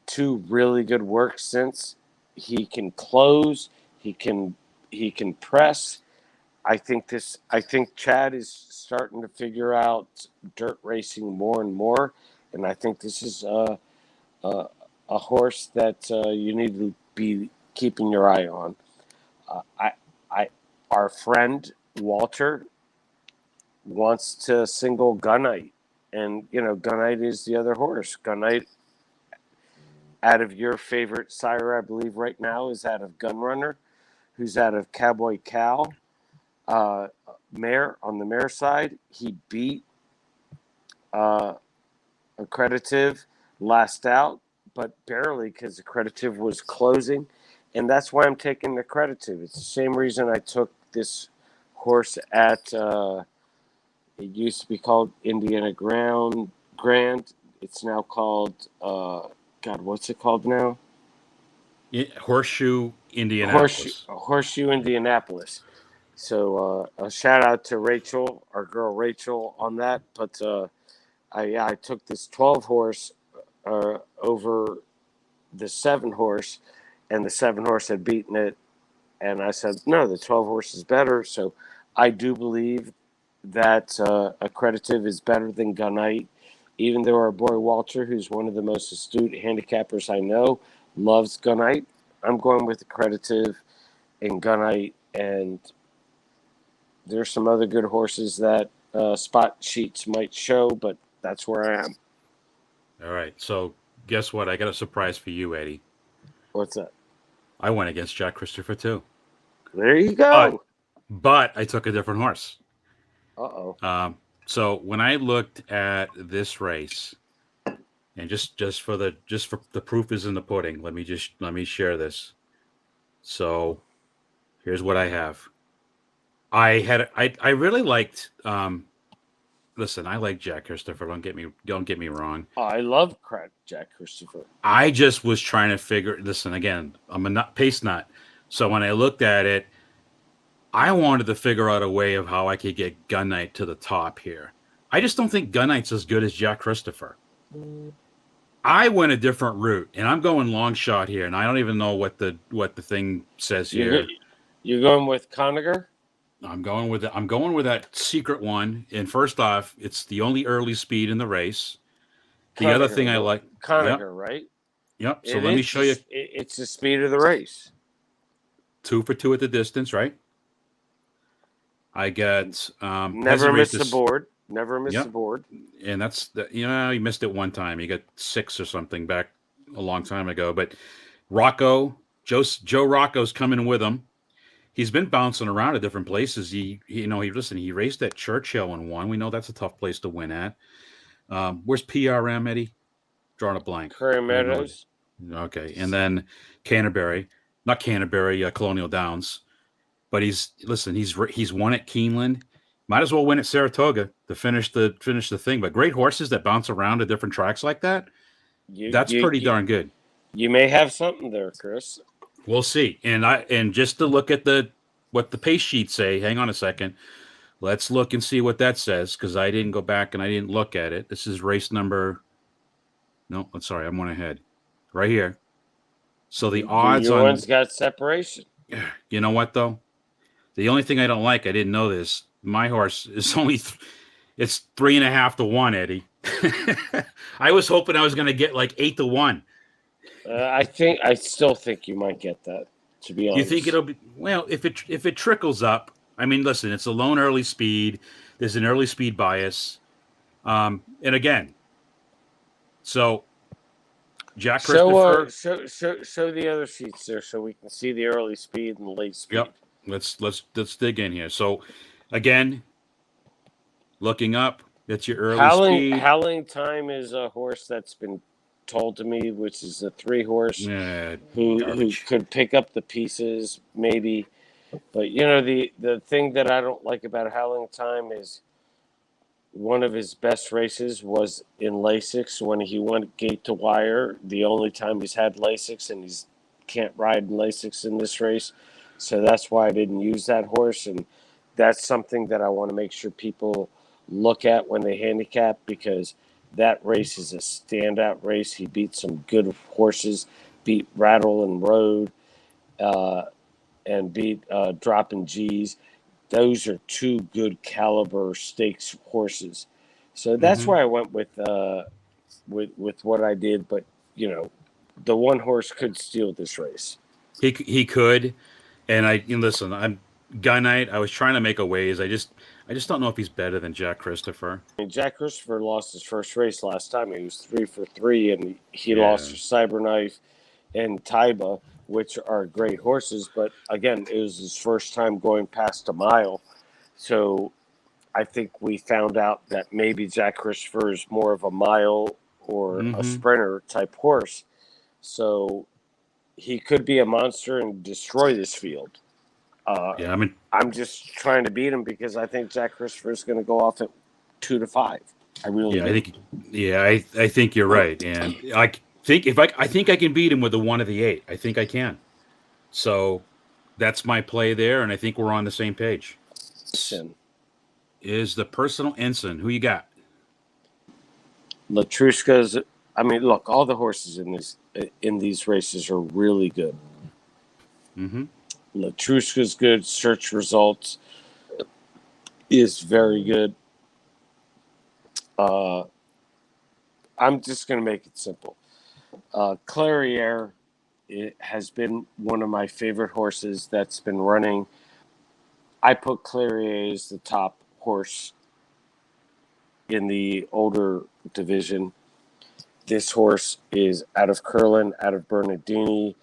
two really good works since. He can close, he can press. I think Chad is starting to figure out dirt racing more and more, and I think this is a horse that you need to be keeping your eye on. Uh, I, I, our friend Walter wants to single Gunite, and Gunite is the other horse. Gunite, out of your favorite sire, I believe right now is out of Gunrunner, who's out of Cowboy Cal. Mare on the mare side, he beat uh, Accreditive last out, but barely because Accreditive was closing, and that's why I'm taking Accreditive. It's the same reason I took this horse at. It used to be called Indiana Grand. It's now called. God, what's it called now? Horseshoe Indianapolis. Horseshoe Indianapolis. So a shout out to Rachel, our girl Rachel, on that. But I took this 12 horse over the 7 horse, and the 7 horse had beaten it, and I said no, the 12 horse is better. So I do believe that accreditive is better than gunite, even though our boy Walter, who's one of the most astute handicappers I know, loves gunite. I'm going with accreditive and gunite, and there's some other good horses that spot sheets might show, but that's where I am. All right. So guess what? I got a surprise for you, Eddie. What's that? I went against Jack Christopher too, There you but go. but I took a different horse. Uh oh. So when I looked at this race, and just for the proof is in the pudding. Let me share this. So here's what I have. I really liked. Listen, I like Jack Christopher. Don't get me wrong. I love Jack Christopher. I just was trying to figure. Listen, again, I'm a pace nut. So when I looked at it, I wanted to figure out a way of how I could get Gun Knight to the top here. I just don't think Gun Knight's as good as Jack Christopher. I went a different route, and I'm going long shot here, and I don't even know what the thing says You're here. you're going with Conager? I'm going with that secret one. And first off, it's the only early speed in the race. The other thing I like, yep, Conager, right? yep. So It let me is. show you It's the speed of the race. 2 for 2 at the distance, right? I got Never Hesitate miss the this. board. Never miss the Yep, board. and he missed it one time. He got 6 or something back a long time ago. But Joe Rocco's coming with him. He's been bouncing around at different places. He raced at Churchill and won. We know that's a tough place to win at. Where's PRM, Eddie? Drawing a blank. Prairie I don't even know what. Meadows. Okay, and then Canterbury, not Canterbury, Colonial Downs. But he's won at Keeneland. Might as well win at Saratoga to finish the thing. But great horses that bounce around at different tracks like that, You that's you pretty you, darn good. you may have something there, Chris. We'll see. And just to look at what the pace sheets say. Hang on a second. Let's look and see what that says because I didn't go back and I didn't look at it. This is race number. No, I'm sorry. I'm one ahead. Right here. So the odds Your on. one's got separation. You know what though? The only thing I don't like, I didn't know this. My horse is it's 3.5 to 1, Eddie. I was hoping I was going to get like 8 to 1. I still think you might get that. To be You think honest, it'll be well if it trickles up? I mean, listen, it's a lone early speed. There's an early speed bias, and again, so Jack Christopher. show the other sheets there so we can see the early speed and the late speed. Yep. Let's dig in here. So, again, looking up, that's your early speed. Howling Time is a horse that's been told to me, which is a 3 horse who Garbage. could pick up the pieces maybe. But the thing that I don't like about Howling Time is one of his best races was in Lasix when he went gate to wire. The only time he's had Lasix, and he's can't ride in Lasix in this race, so that's why I didn't use that horse. And that's something that I want to make sure people look at when they handicap because that race is a standout race. He beat some good horses, beat Rattle and Road, uh, and beat Dropping G's. Those are 2 good caliber stakes horses. So that's Hmm. why I went with what I did. But the one horse could steal this race. He could, and listen. I'm Guy Knight. I was trying to make a ways. I just don't know if he's better than Jack Christopher. I mean, Jack Christopher lost his first race last time. He was 3 for 3, and he lost Yeah. to Cyberknife and Taiba, which are great horses. But again, it was his first time going past a mile. So I think we found out that maybe Jack Christopher is more of a mile or a Hmm. sprinter type horse. So he could be a monster and destroy this field. Yeah. I mean, I'm just trying to beat him because I think Jack Christopher is going to go off at 2 to 5. I really yeah. I do. think. Yeah. I think you're right, and I think I think I can beat him with the 1 of the 8. I think I can. So That's my play there, and I think we're on the same page. Listen, Is the personal ensign? Who you got? Latrushka's. I mean, look, all the horses in these races are really good. Mm-hmm. Latrushka's good. Search Results is very good. Uh, I'm just going to make it simple. Clariere, it has been one of my favorite horses that's been running. I put Clariere as the top horse in the older division. This horse is out of Curlin, out of Bernardini,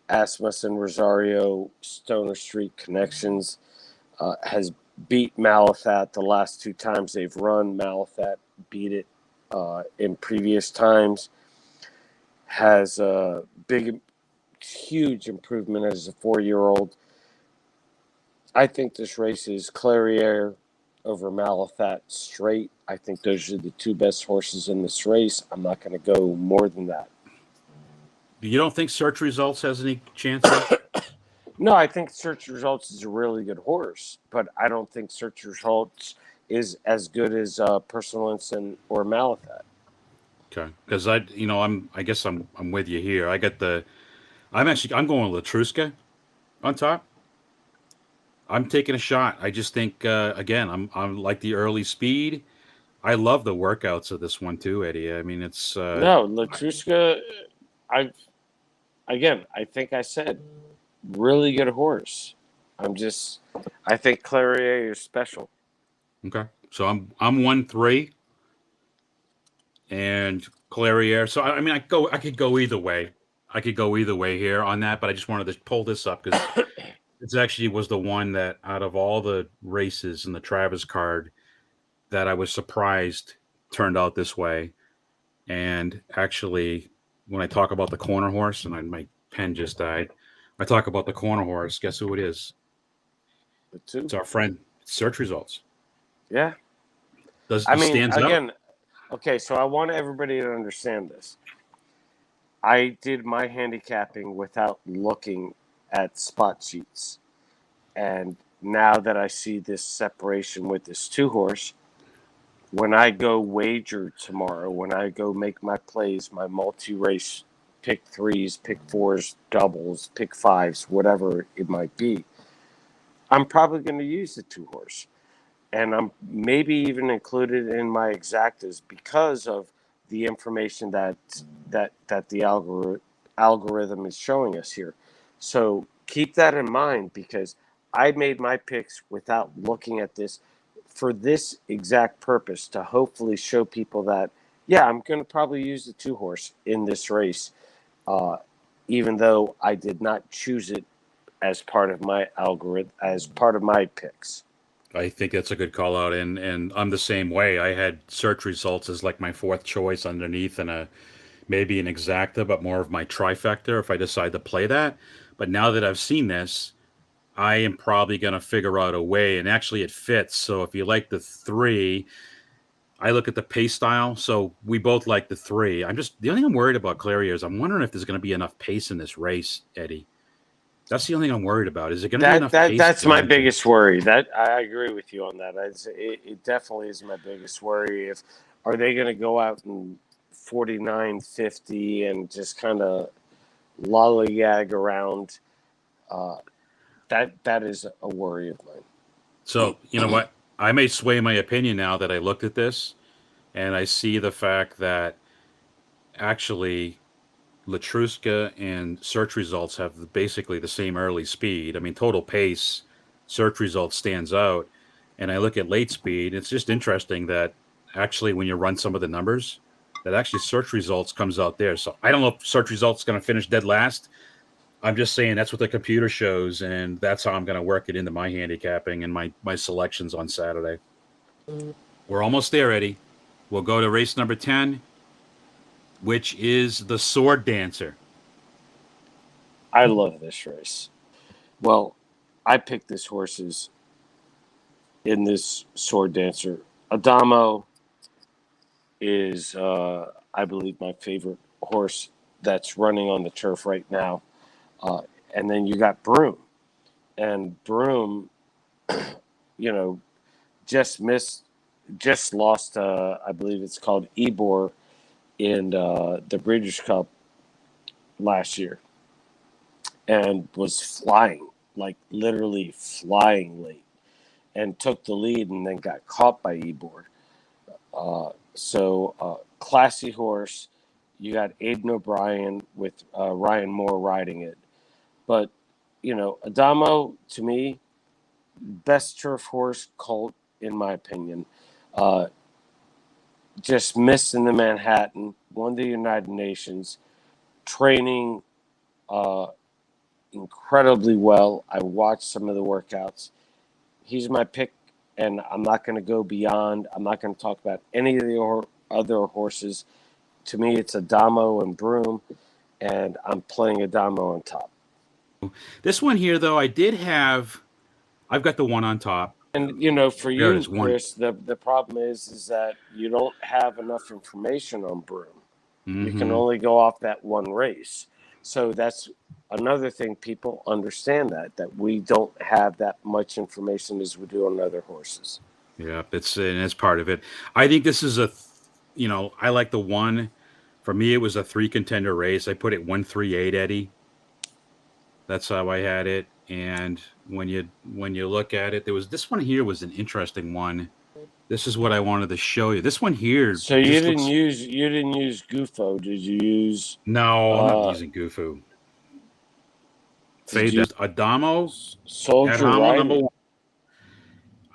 Asmussen, Rosario, Stoner Street connections. Has beat Malathat the last two times they've run. Malathat beat it in previous times. Has a big, huge improvement as a 4-year-old. I think this race is Clariere over Malathat straight. I think those are the two best horses in this race. I'm not going to go more than that. You don't think Search Results has any chance here? No, I think Search Results is a really good horse, but I don't think Search Results is as good as Personal Instant or Malathat. Okay, because I guess I'm with you here. I'm going Latruska on top. I'm taking a shot. I just think again, I'm like the early speed. I love the workouts of this one too, Eddie. I mean, it's No, Latrushka, I again, I think I said really good horse. I think Clarier is special. okay. So I'm 1-3 and Clariere. So I mean, I could go either way. I could go either way here on that, but I just wanted to pull this up because it's actually was the one that out of all the races in the Travers card that I was surprised turned out this way. And actually, when I talk about the corner horse, and my pen just died, I talk about the corner horse. Guess who it is? The two, It's our friend Search Results. yeah. Does I he mean, stands out? again, okay. So I want everybody to understand this. I did my handicapping without looking at spot sheets. And now that I see this separation with this two horse, when I go wager tomorrow, when I go make my plays, my multi race pick threes, pick fours, doubles, pick fives, whatever it might be, I'm probably going to use the two horse. And I'm maybe even included in my exactas because of the information that the algorithm is showing us here. So keep that in mind because I made my picks without looking at this for this exact purpose to hopefully show people that yeah, I'm going to probably use the two horse in this race, uh, even though I did not choose it as part of my algorithm as part of my picks. I think that's a good call out, and I'm the same way. I had Search Results as like my fourth choice underneath, and a maybe an exacta, but more of my trifecta if I decide to play that. But now that I've seen this, I am probably going to figure out a way, and actually it fits. So if you like the three, I look at the pace style. So we both like the three. The only thing I'm worried about Clarier is I'm wondering if there's going to be enough pace in this race, Eddie. That's the only thing I'm worried about. Is there going to be enough pace That's to my win this biggest race? worry. That I agree with you on that. It definitely is my biggest worry. If are they going to go out and 49.50 and just kind of lollygag around? Uh, that is a worry of So you know mine. what? I may sway my opinion now that I looked at this and I see the fact that actually Latruska and search results have basically the same early speed. I mean, total pace, search results stands out. And I look at late speed. It's just interesting that actually, when you run some of the numbers, that actually search results comes out there. So I don't know if search results is going to finish dead last. I'm just saying that's what the computer shows, and that's how I'm going to work it into my handicapping and my selections on Saturday. We're almost there, Eddie. We'll go to race number 10, which is the sword dancer. I love this race. Well, I picked this horses in this sword dancer. Adamo is, I believe, my favorite horse that's running on the turf right now. Uh, and then you got Broom. and Broom, you know, just lost. I believe it's called Ebor in the Breeders' Cup last year, and was flying, like literally flying late, and took the lead, and then got caught by Ebor. Classy horse. You got Aiden O'Brien with Ryan Moore riding it. But, Adamo, to me, best turf horse colt, in my opinion. Uh, just missed in the Manhattan, won the United Nations, training uh, incredibly well. I watched some of the workouts. He's my pick, and I'm not going to go beyond. I'm not going to talk about any of the other horses. To me, it's Adamo and Broom, and I'm playing Adamo on top. This one here, though, I've got the one on top. And for There it you, is. One. Chris, the problem is that you don't have enough information on Broom. You can Mm-hmm. only go off that one race. So that's another thing, people understand that we don't have that much information as we do on other horses. Yeah, it's part of it. I think this is I like the one. For me, it was a 3 contender race. I put it 138, Eddie. That's how I had it. And when you look at it, there was this one here was an interesting one. This is what I wanted to show you. This one here So you just didn't looks. use Gufo, did you use No, I'm not uh using Gufu. did Fade you that. Adamo, Soldier Adamo number Riding? one.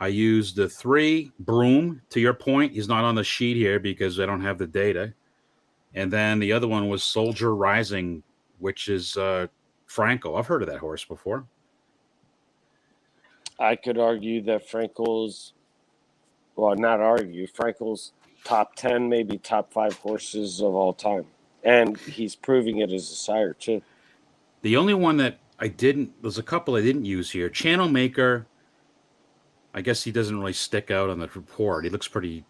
I used the 3 Broom. To your point, he's not on the sheet here because I don't have the data. And then the other one was Soldier Rising, which is Franco. I've heard of that horse before. I could argue that not argue, Frankel's top 10, maybe top 5 horses of all time. And he's proving it as a sire, too. The only one that there's a couple I didn't use here. Channel Maker, I guess he doesn't really stick out on the report. He looks pretty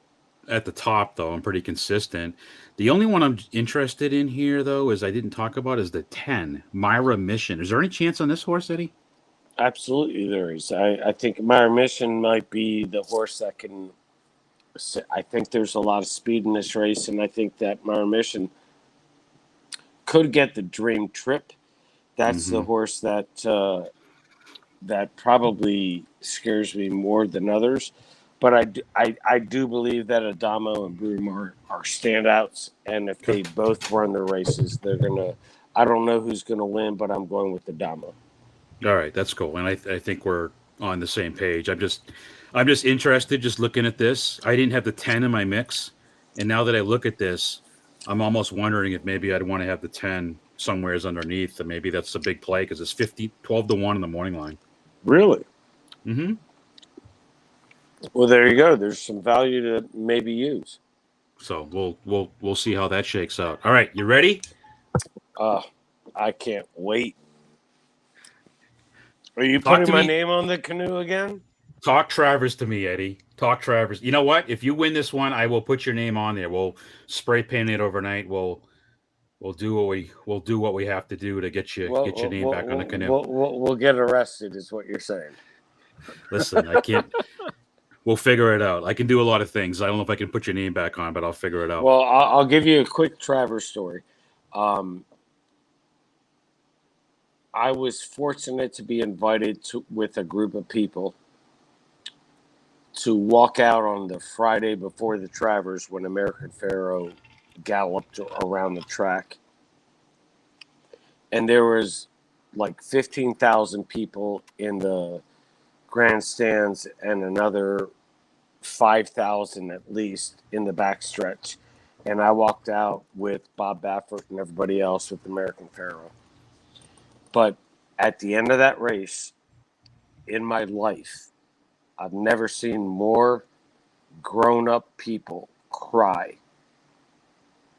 at the top, though, and pretty consistent. The only one I'm interested in here, though, is I didn't talk about is the 10, Myra Mission. Is there any chance on this horse, Eddie? Absolutely, there is. I think my mission might be the horse that can. I think there's a lot of speed in this race, and I think that my mission could get the dream trip. That's the Mm-hmm. horse that probably scares me more than others. But I do believe that Adamo and Broom are standouts, and if Okay. they both run their races, they're gonna. I don't know who's gonna win, but I'm going with Adamo. All right, that's cool, and I think we're on the same page. I'm just interested, just looking at this. I didn't have the 10 in my mix, and now that I look at this, I'm almost wondering if maybe I'd want to have the 10 somewheres underneath, and maybe that's a big play because it's 12 to 1 in the morning line. Really? Mm-hmm. Well, there you go. There's some value to maybe use. So we'll see how that shakes out. All right, you ready? Uh, I can't wait. Are you Talk putting to my me. name on the canoe again? Talk Travers to me, Eddie. Talk Travers. You know what? If you win this one, I will put your name on there. We'll spray paint it overnight. We'll do what we have to do to get your name back on the canoe. We'll get arrested, is what you're saying. Listen, I can't. We'll figure it out. I can do a lot of things. I don't know if I can put your name back on, but I'll figure it out. Well, I'll give you a quick Travers story. Um, I was fortunate to be invited with a group of people to walk out on the Friday before the Travers when American Pharaoh galloped around the track. And there was like 15,000 people in the grandstands and another 5,000 at least in the backstretch. And I walked out with Bob Baffert and everybody else with American Pharaoh. But at the end of that race, in my life, I've never seen more grown-up people cry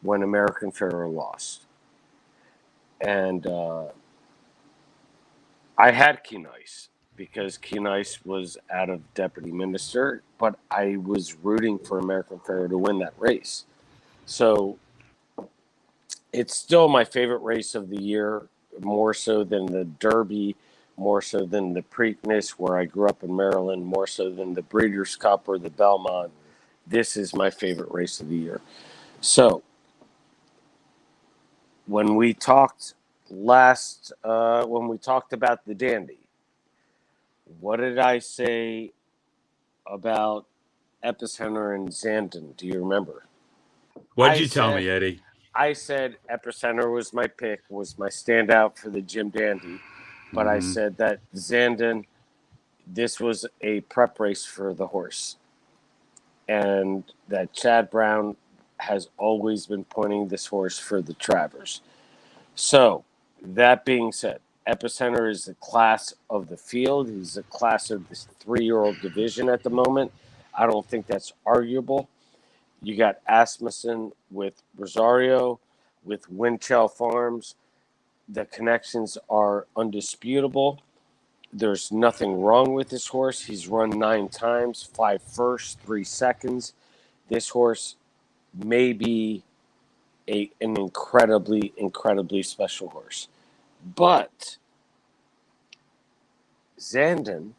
when American Pharaoh lost. And I had Keen Ice because Keen Ice was out of deputy minister, but I was rooting for American Pharaoh to win that race. So it's still my favorite race of the year, more so than the Derby, more so than the Preakness, where I grew up in Maryland, more so than the Breeders' Cup or the Belmont. This is my favorite race of the year. So, when we talked when we talked about the Dandy, what did I say about Epicenter and Zandon? Do you remember? What did I you tell said me, Eddie? I said Epicenter was my pick, was my standout for the Jim Dandy, but I Mm-hmm. said that Zandon, this was a prep race for the horse, and that Chad Brown has always been pointing this horse for the Travers. So, that being said, Epicenter is a class of the field. He's a class of this 3-year-old division at the moment. I don't think that's arguable. You got Asmussen with Rosario, with Winchell Farms. The connections are undisputable. There's nothing wrong with this horse. He's run 9 times, 5 firsts, 3 seconds. This horse may be an incredibly special horse. But Zandon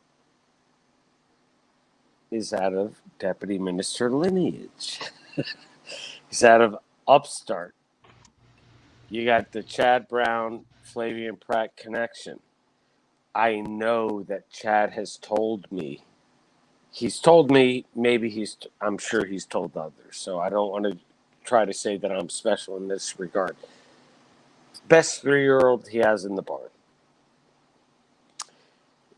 is out of deputy minister lineage. He's out of upstart. You got the Chad Brown, Flavian Pratt connection. I know that Chad has told me. He's told me, I'm sure he's told others. So I don't want to try to say that I'm special in this regard. Best 3-year-old he has in the barn.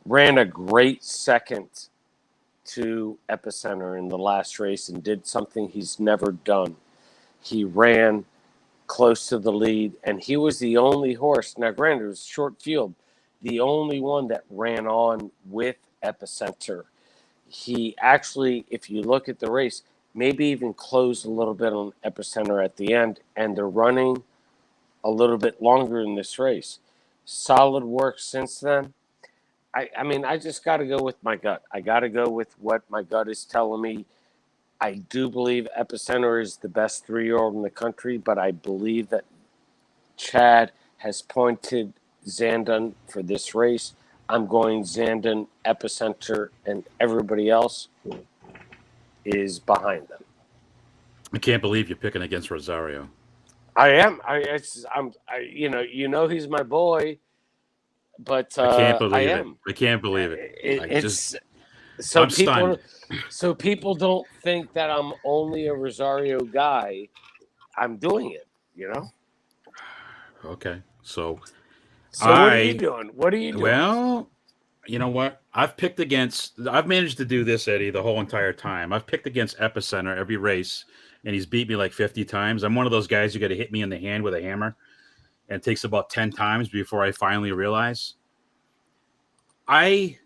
Ran a great second to Epicenter in the last race and did something he's never done. He ran close to the lead, and he was the only horse. Now, granted, it was short field, the only one that ran on with Epicenter. He actually, if you look at the race, maybe even closed a little bit on Epicenter at the end, and they're running a little bit longer in this race. Solid work since then. I mean, I just got to go with my gut. I got to go with what my gut is telling me. I do believe Epicenter is the best 3-year-old in the country, but I believe that Chad has pointed Zandon for this race. I'm going Zandon, Epicenter, and everybody else is behind them. I can't believe you're picking against Rosario. I am. You know, he's my boy, but I can't I believe it. am. I can't believe it. I just, It's so I'm stunned. people don't think that I'm only a Rosario guy. I'm doing it. You know. Okay. So So what are you I, doing? What are you doing? well, you know what? I've managed to do this, Eddie, the whole entire time. I've picked against Epicenter every race, and he's beat me like 50 times. I'm one of those guys who got to hit me in the hand with a hammer, and it takes about 10 times before I finally realize. I,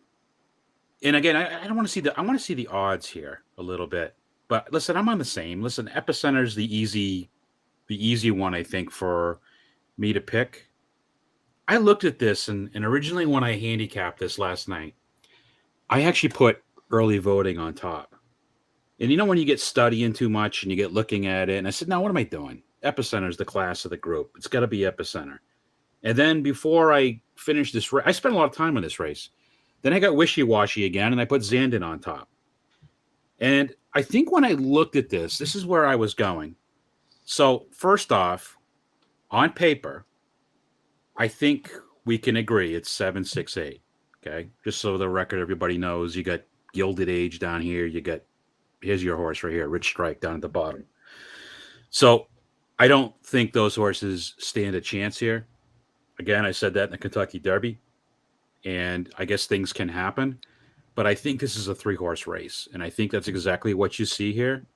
and again, I don't want to see I want to see the odds here a little bit. But listen, I'm on the same. Listen, Epicenter's the easy one, I think, for me to pick. I looked at this, and originally when I handicapped this last night, I actually put early voting on top. And you know when you get studying too much and you get looking at it, and I said, "Now what am I doing? Epicenter is the class of the group. It's got to be Epicenter." And then before I finished this race, I spent a lot of time on this race. Then I got wishy washy again, and I put Zandon on top. And I think when I looked at this, this is where I was going. So first off, on paper, I think we can agree it's 768. Okay, just so the record, everybody knows. You got Gilded Age down here. You got here's your horse right here, Rich Strike down at the bottom. So I don't think those horses stand a chance here. Again, I said that in the Kentucky Derby, and I guess things can happen. But I think this is a 3-horse race, and I think that's exactly what you see here.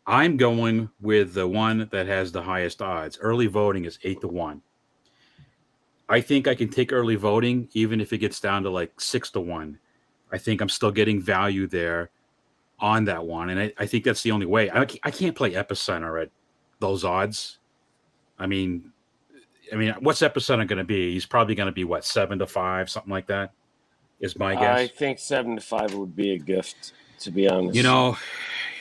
I'm going with the one that has the highest odds. Early voting is 8-1. I think I can take early voting, even if it gets down to like 6-1. I think I'm still getting value there on that one, and I think that's the only way. I can't play Epicenter at those odds. I mean, what's Epicenter going to be? He's probably going to be what 7-5, something like that. Is my I guess. think 7-5 would be a gift, to be You honest. know,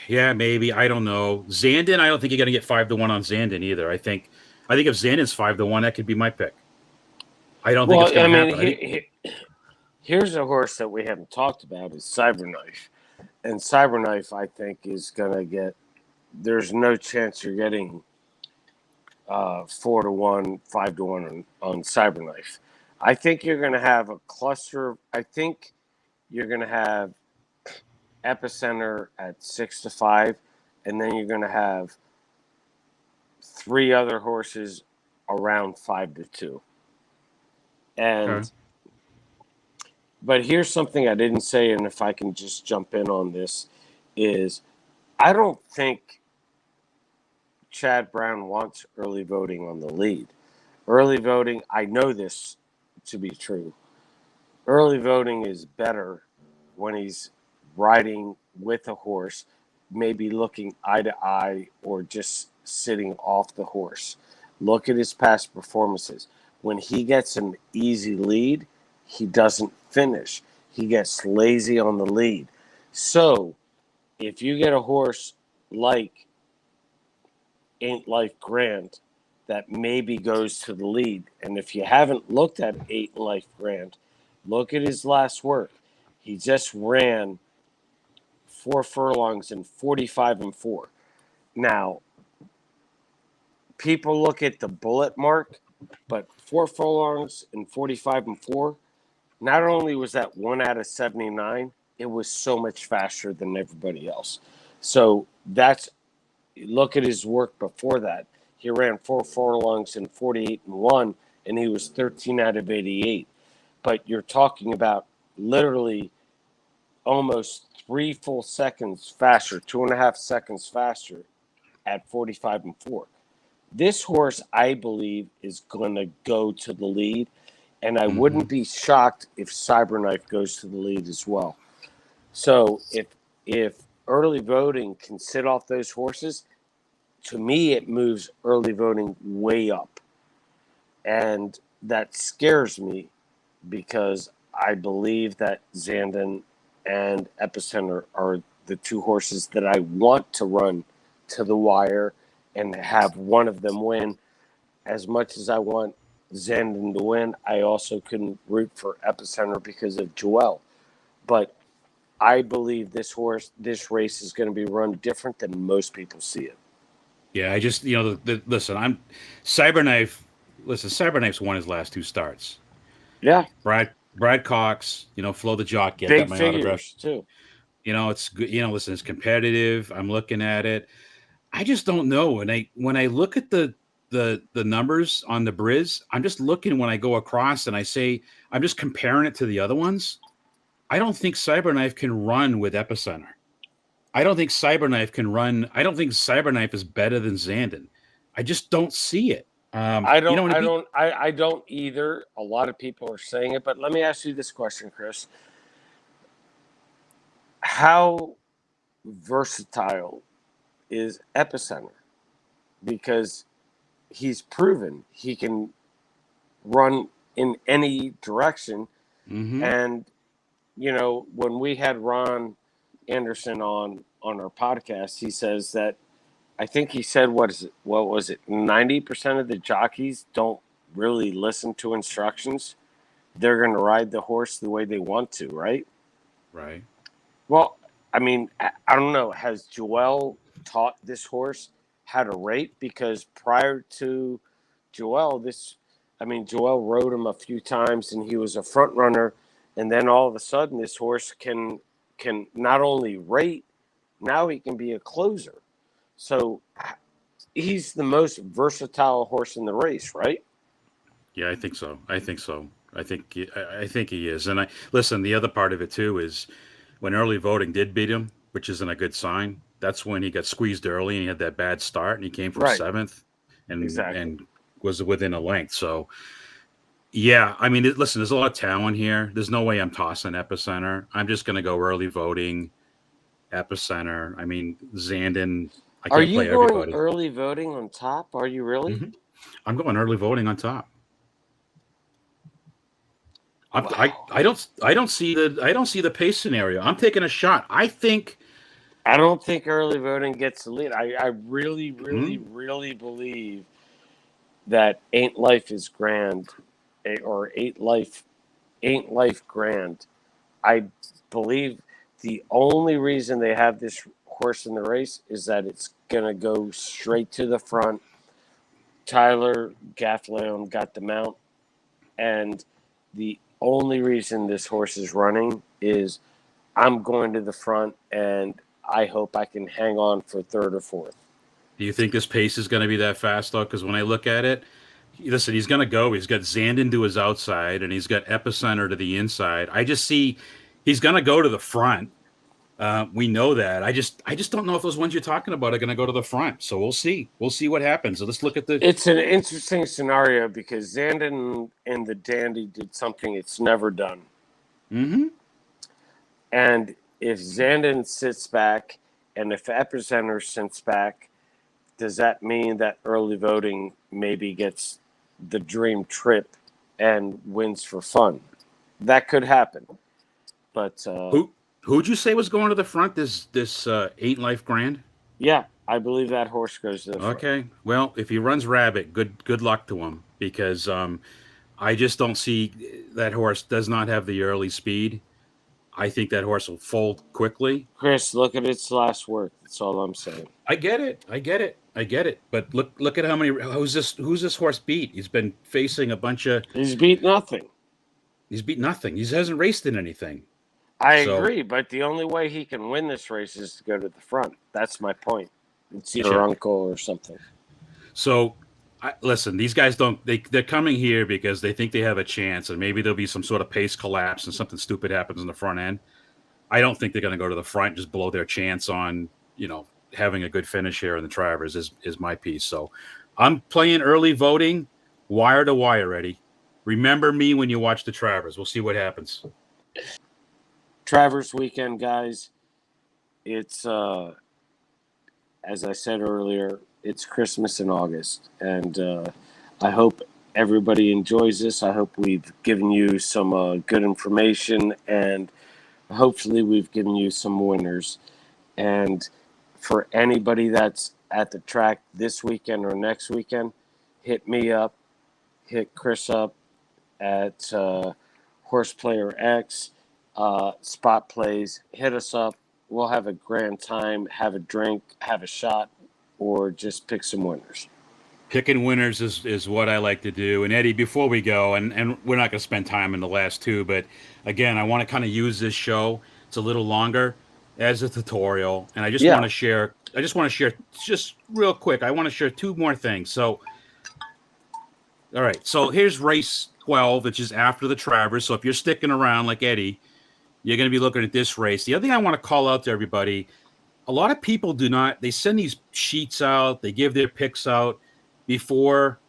yeah, maybe I don't know. Zandon, I don't think you're going to get 5-1 on Zandon either. I think if Zandon's 5-1, that could be my pick. I don't think it's Well, going I to mean, happen. I think Here's a horse that we haven't talked about is Cyberknife. And Cyberknife, I think, is going to get. There's no chance you're getting 4-1, 5-1 on Cyberknife. I think you're going to have a cluster. I think you're going to have Epicenter at 6-5, and then you're going to have 3 other horses around 5-2. And Okay. but here's something I didn't say, and if I can just jump in on this, is I don't think Chad Brown wants early voting on the lead. Early voting, I know this to be true. Early voting is better when he's riding with a horse, maybe looking eye to eye or just sitting off the horse. Look at his past performances. When he gets an easy lead, he doesn't finish. He gets lazy on the lead. So, if you get a horse like Ain't Life Grand that maybe goes to the lead, and if you haven't looked at Ain't Life Grand, look at his last work. He just ran 4 furlongs in 45-4. Now, people look at the bullet mark, but 4 furlongs in 45-4, not only was that 1 out of 79, it was so much faster than everybody else. So that's, look at his work before that. He ran 4 furlongs in 48-1, and he was 13 out of 88. But you're talking about literally almost 3 full seconds faster, 2.5 seconds faster at 45-4. This horse, I believe, is going to go to the lead, and I wouldn't be shocked if Cyberknife goes to the lead as well. So if early voting can sit off those horses, to me, it moves early voting way up. And that scares me because I believe that Zandon and Epicenter are the 2 horses that I want to run to the wire and have one of them win. As much as I want Zandon to win, I also couldn't root for Epicenter because of Joel. But I believe this race is going to be run different than most people see it. Yeah, I just listen. I'm Cyberknife. Listen, Cyberknife's won his last 2 starts. Yeah, Brad Cox, Flo the jockey. I got big my autograph. figures too. It's good. Listen, it's competitive. I'm looking at it. I just don't know when I look at the numbers on the Briz. I'm just looking when I go across and I say I'm just comparing it to the other ones. I don't think Cyberknife can run with Epicenter. I don't think Cyberknife can run. I don't think Cyberknife is better than Zandon. I just don't see it. And it be I don't either. A lot of people are saying it, but let me ask you this question, Chris. How versatile is Epicenter? Because he's proven he can run in any direction. hmm And, when we had Ron Anderson on our podcast, he says that I think he said, what was it? 90% of the jockeys don't really listen to instructions. They're going to ride the horse the way they want to, right? right. Well, I mean, I don't know. Has Joel taught this horse how to rate? Because prior to Joel, Joel rode him a few times and he was a front runner. And then all of a sudden, this horse can not only rate, now he can be a closer. So he's the most versatile horse in the race, right? Yeah, I think so. I think so. I think he is. And I listen. The other part of it too is when early voting did beat him, which isn't a good sign. That's when he got squeezed early and he had that bad start and he came from Right. seventh and Exactly. and was within a length. So yeah, I mean, listen, there's a lot of talent here. There's no way I'm tossing Epicenter. I'm just gonna go early voting Epicenter. I mean, Zandon. I Are can't you play going everybody. early voting on top? Are you really? hmm I'm going early voting on top. Wow. I don't see the pace scenario. I'm taking a shot. I think. I don't think early voting gets the lead. I really, really, hmm really believe that Ain't Life is Grand or Ain't Life Ain't Life Grand. I believe the only reason they have this horse in the race is that it's going to go straight to the front. Tyler Gaffleon got the mount, and the only reason this horse is running is I'm going to the front, and I hope I can hang on for third or fourth. Do you think this pace is going to be that fast, though? Because when I look at it, listen, he's going to go. He's got Zandon to his outside, and he's got Epicenter to the inside. I just see he's going to go to the front. We know that. I just don't know if those ones you're talking about are going to go to the front. So we'll see. We'll see what happens. So let's look at the. It's an interesting scenario because Zandon and the Dandy did something it's never done. Mm-hmm. And if Zandon sits back and if Epicenter sits back, does that mean that early voting maybe gets the dream trip and wins for fun? That could happen. But Who'd you say was going to the front? This Ain't Life Grand. yeah, I believe that horse goes to the front. Okay. Well, if he runs rabbit, good luck to him because I just don't see that horse does not have the early speed. I think that horse will fold quickly. Chris, look at its last work. That's all I'm saying. I get it. I get it. I get it. But look at how many who's this horse beat? He's been facing a bunch of He's beat nothing. he's beat nothing. He hasn't raced in anything. I So agree, but the only way he can win this race is to go to the front. That's my point. It's either check. uncle or something. So listen, these guys don't they're coming here because they think they have a chance and maybe there'll be some sort of pace collapse and something stupid happens in the front end. I don't think they're going to go to the front and just blow their chance on, having a good finish here in the Travers is my piece. So I'm playing early voting, wire to wire, Eddie. Remember me when you watch the Travers. We'll see what happens. Travers weekend, guys. It's as I said earlier, it's Christmas in August, and I hope everybody enjoys this. I hope we've given you some good information, and hopefully we've given you some winners. And for anybody that's at the track this weekend or next weekend, hit me up, hit Chris up at Horse Player X, Spot Plays. Hit us up. We'll have a grand time, have a drink, have a shot, or just pick some winners. Picking winners is what I like to do. And Eddie, before we go, and we're not going to spend time in the last two, but again, I want to kind of use this show. It's a little longer as a tutorial, and I just want Yeah. to share. I just want to share just real quick. I want to share two more things. So, all right. So here's race 12, which is after the Travers. So if you're sticking around like Eddie, you're going to be looking at this race. The other thing I want to call out to everybody, a lot of people do not, they send these sheets out, they give their picks out before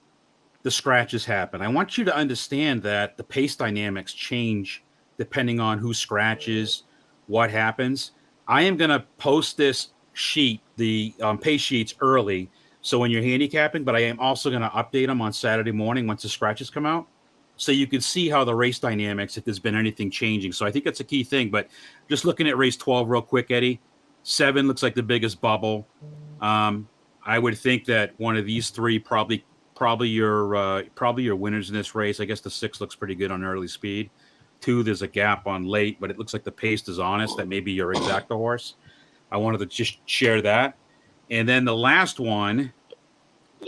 the scratches happen. I want you to understand that the pace dynamics change depending on who scratches, what happens. I am going to post this sheet, the pace sheets early. So when you're handicapping, but I am also going to update them on Saturday morning once the scratches come out. So you can see how the race dynamics, if there's been anything changing. So I think that's a key thing. But just looking at race 12 real quick, Eddie, 7 looks like the biggest bubble. I would think that one of these three probably your winners in this race. I guess the 6 looks pretty good on early speed. 2, there's a gap on late, but it looks like the pace is honest. That may be your exacta horse. I wanted to just share that. And then the last one.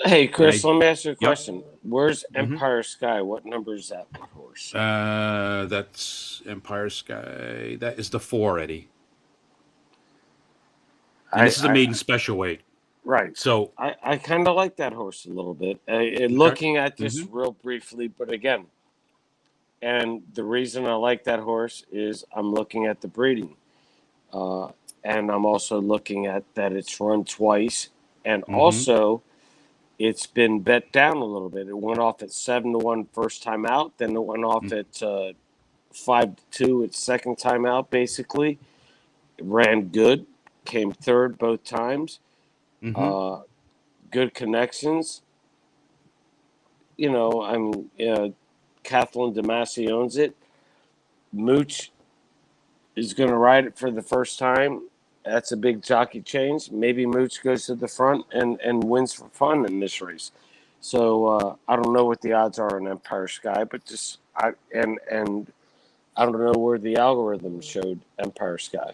Hey, Chris, let me ask you a Yep. question. Where's Mhm. Empire Sky? What number is that horse? That's Empire Sky. That is the 4, Eddie. And I, this is a I maiden special weight. right. So I kind of like that horse a little bit. okay. Looking at this Mm-hmm. real briefly, but again, and the reason I like that horse is I'm looking at the breeding, uh, and I'm also looking at that it's run twice, and Mm-hmm. also it's been bet down a little bit. It went off at 7-1 first time out, then it went off at 5-2 its second time out. Basically, it ran good, came third both times. Mm-hmm. Uh, good connections. I mean, Kathleen Damasi owns it. Mooch is going to ride it for the first time. That's a big jockey change. Maybe Mooch goes to the front and wins for fun in this race. So I don't know what the odds are on Empire Sky, but just I don't know where the algorithm showed Empire Sky.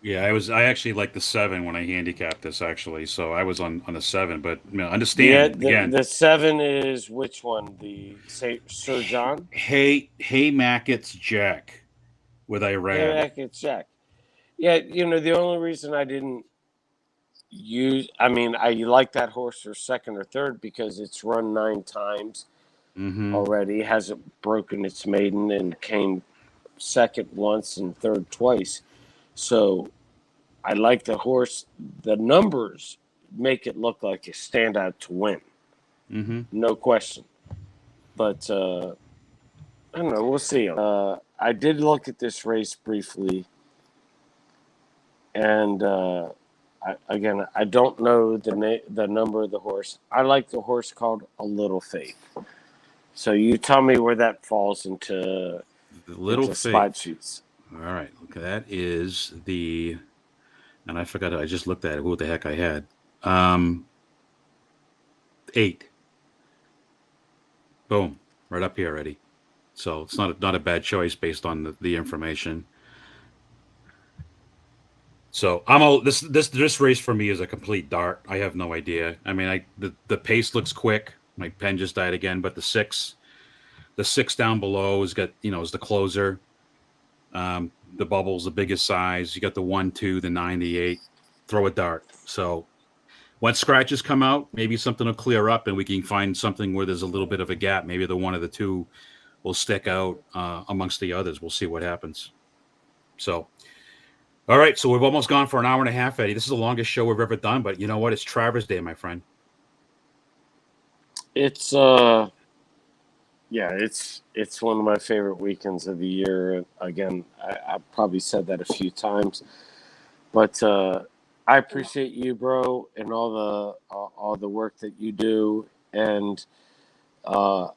Yeah, I actually like the 7 when I handicapped this actually, so I was on the 7. But The understand the again. the seven is which one? The Saint Sir John. Hey, Mackett's Jack with Hey, Irad. back it's Jack. Yeah, the only reason I didn't I mean, I like that horse for second or third because it's run 9 times Mm-hmm. already, hasn't broken its maiden, and came second once and third twice. So I like the horse. The numbers make it look like a standout to win, Mm-hmm. no question. But I don't know. We'll see. I did look at this race briefly, and again, I don't know the number of the horse. I like the horse called A Little Faith. So you tell me where that falls The Little into Faith. spot sheets. All right, look, that is the, and I forgot. I just looked at it. Who the heck I had? Um, 8. Boom, right up here already. So it's not a bad choice based on the information. So I'm all this race for me is a complete dart. I have no idea. I mean, the pace looks quick. My pen just died again, but the six down below is got is the closer. The bubble's the biggest size. You got the 1, 2, the 9, the 8. Throw a dart. So once scratches come out, maybe something will clear up and we can find something where there's a little bit of a gap. Maybe the one of the two will stick out amongst the others. We'll see what happens. So, all right. So we've almost gone for an hour and a half, Eddie. This is the longest show we've ever done, but you know what? It's Travers Day, my friend. It's yeah, it's one of my favorite weekends of the year. Again, I probably said that a few times, but I appreciate you, bro, and all the work that you do, and uh,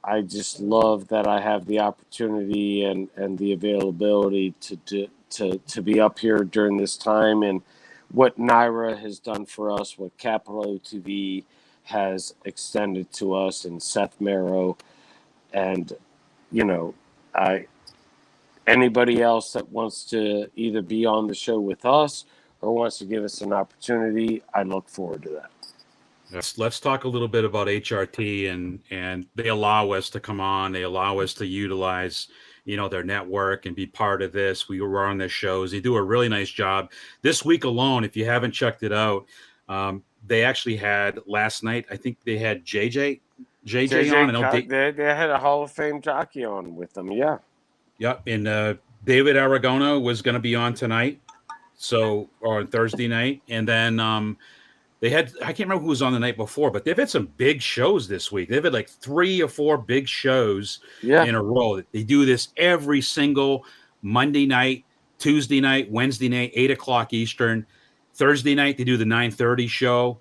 I just love that I have the opportunity and the availability to be up here during this time, and what Naira has done for us, what Capital OTV has extended to us, and Seth Merrow, and you know, I anybody else that wants to either be on the show with us or wants to give us an opportunity, I look forward to that. Let's talk a little bit about HRT and they allow us to come on. They allow us to utilize their network and be part of this. We were on their shows. They do a really nice job. This week alone, if you haven't checked it out, they actually had last night. I think they had JJ on. I know. They had a Hall of Fame jockey on with them, yeah. Yep, and David Aragona was going to be on tonight, so or on Thursday night, and then they had I can't remember who was on the night before, but they've had some big shows this week. They've had like 3 or 4 big shows Yeah. in a row. They do this every single Monday night, Tuesday night, Wednesday night, 8 o'clock Eastern. Thursday night they do the 9:30 show,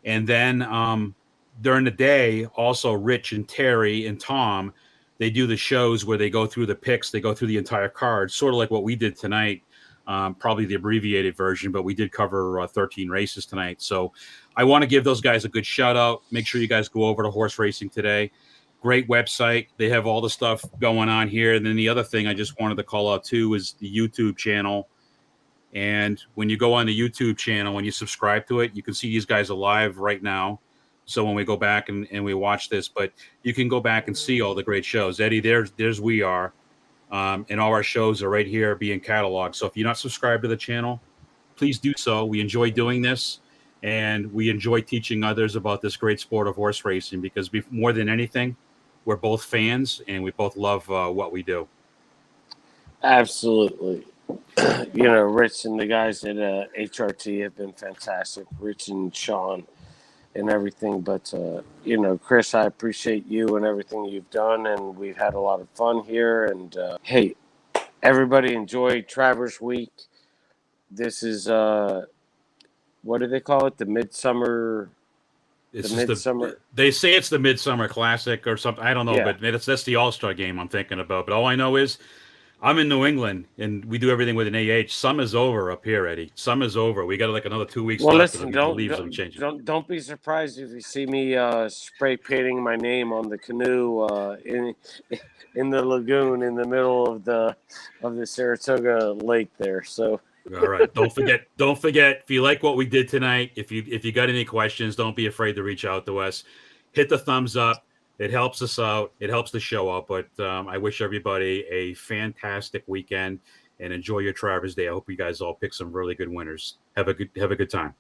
and then during the day, also Rich and Terry and Tom, they do the shows where they go through the picks, they go through the entire card, sort of like what we did tonight. Probably the abbreviated version, but we did cover 13 races tonight. So I want to give those guys a good shout out. Make sure you guys go over to Horse Racing Today. Great website. They have all the stuff going on here. And then the other thing I just wanted to call out too is the YouTube channel. And when you go on the YouTube channel, when you subscribe to it, you can see these guys alive right now. So when we go back and we watch this, but you can go back and see all the great shows. Eddie, there's we are. And all our shows are right here being cataloged. So if you're not subscribed to the channel, please do so. We enjoy doing this, and we enjoy teaching others about this great sport of horse racing because more than anything, we're both fans and we both love what we do. Absolutely. Rich and the guys at HRT have been fantastic. Rich and Sean and everything. But, Chris, I appreciate you and everything you've done. And we've had a lot of fun here. And hey, everybody enjoy Travers Week. This is, what do they call it? The Midsummer. The It's just Midsummer. they say it's the Midsummer Classic or something. I don't know, Yeah. but that's the All Star game I'm thinking about. But all I know is I'm in New England, and we do everything with an AH. Summer's over up here, Eddie. Summer's over. We got like another 2 weeks Well, left, and listen, it'll be the leaves will be changing. don't be surprised if you see me spray painting my name on the canoe in the lagoon in the middle of the Saratoga Lake there. So All right. Don't forget. If you like what we did tonight, if you got any questions, don't be afraid to reach out to us. Hit the thumbs up. It helps us out. It helps the show out. But I wish everybody a fantastic weekend and enjoy your Travers Day. I hope you guys all pick some really good winners. Have a good time.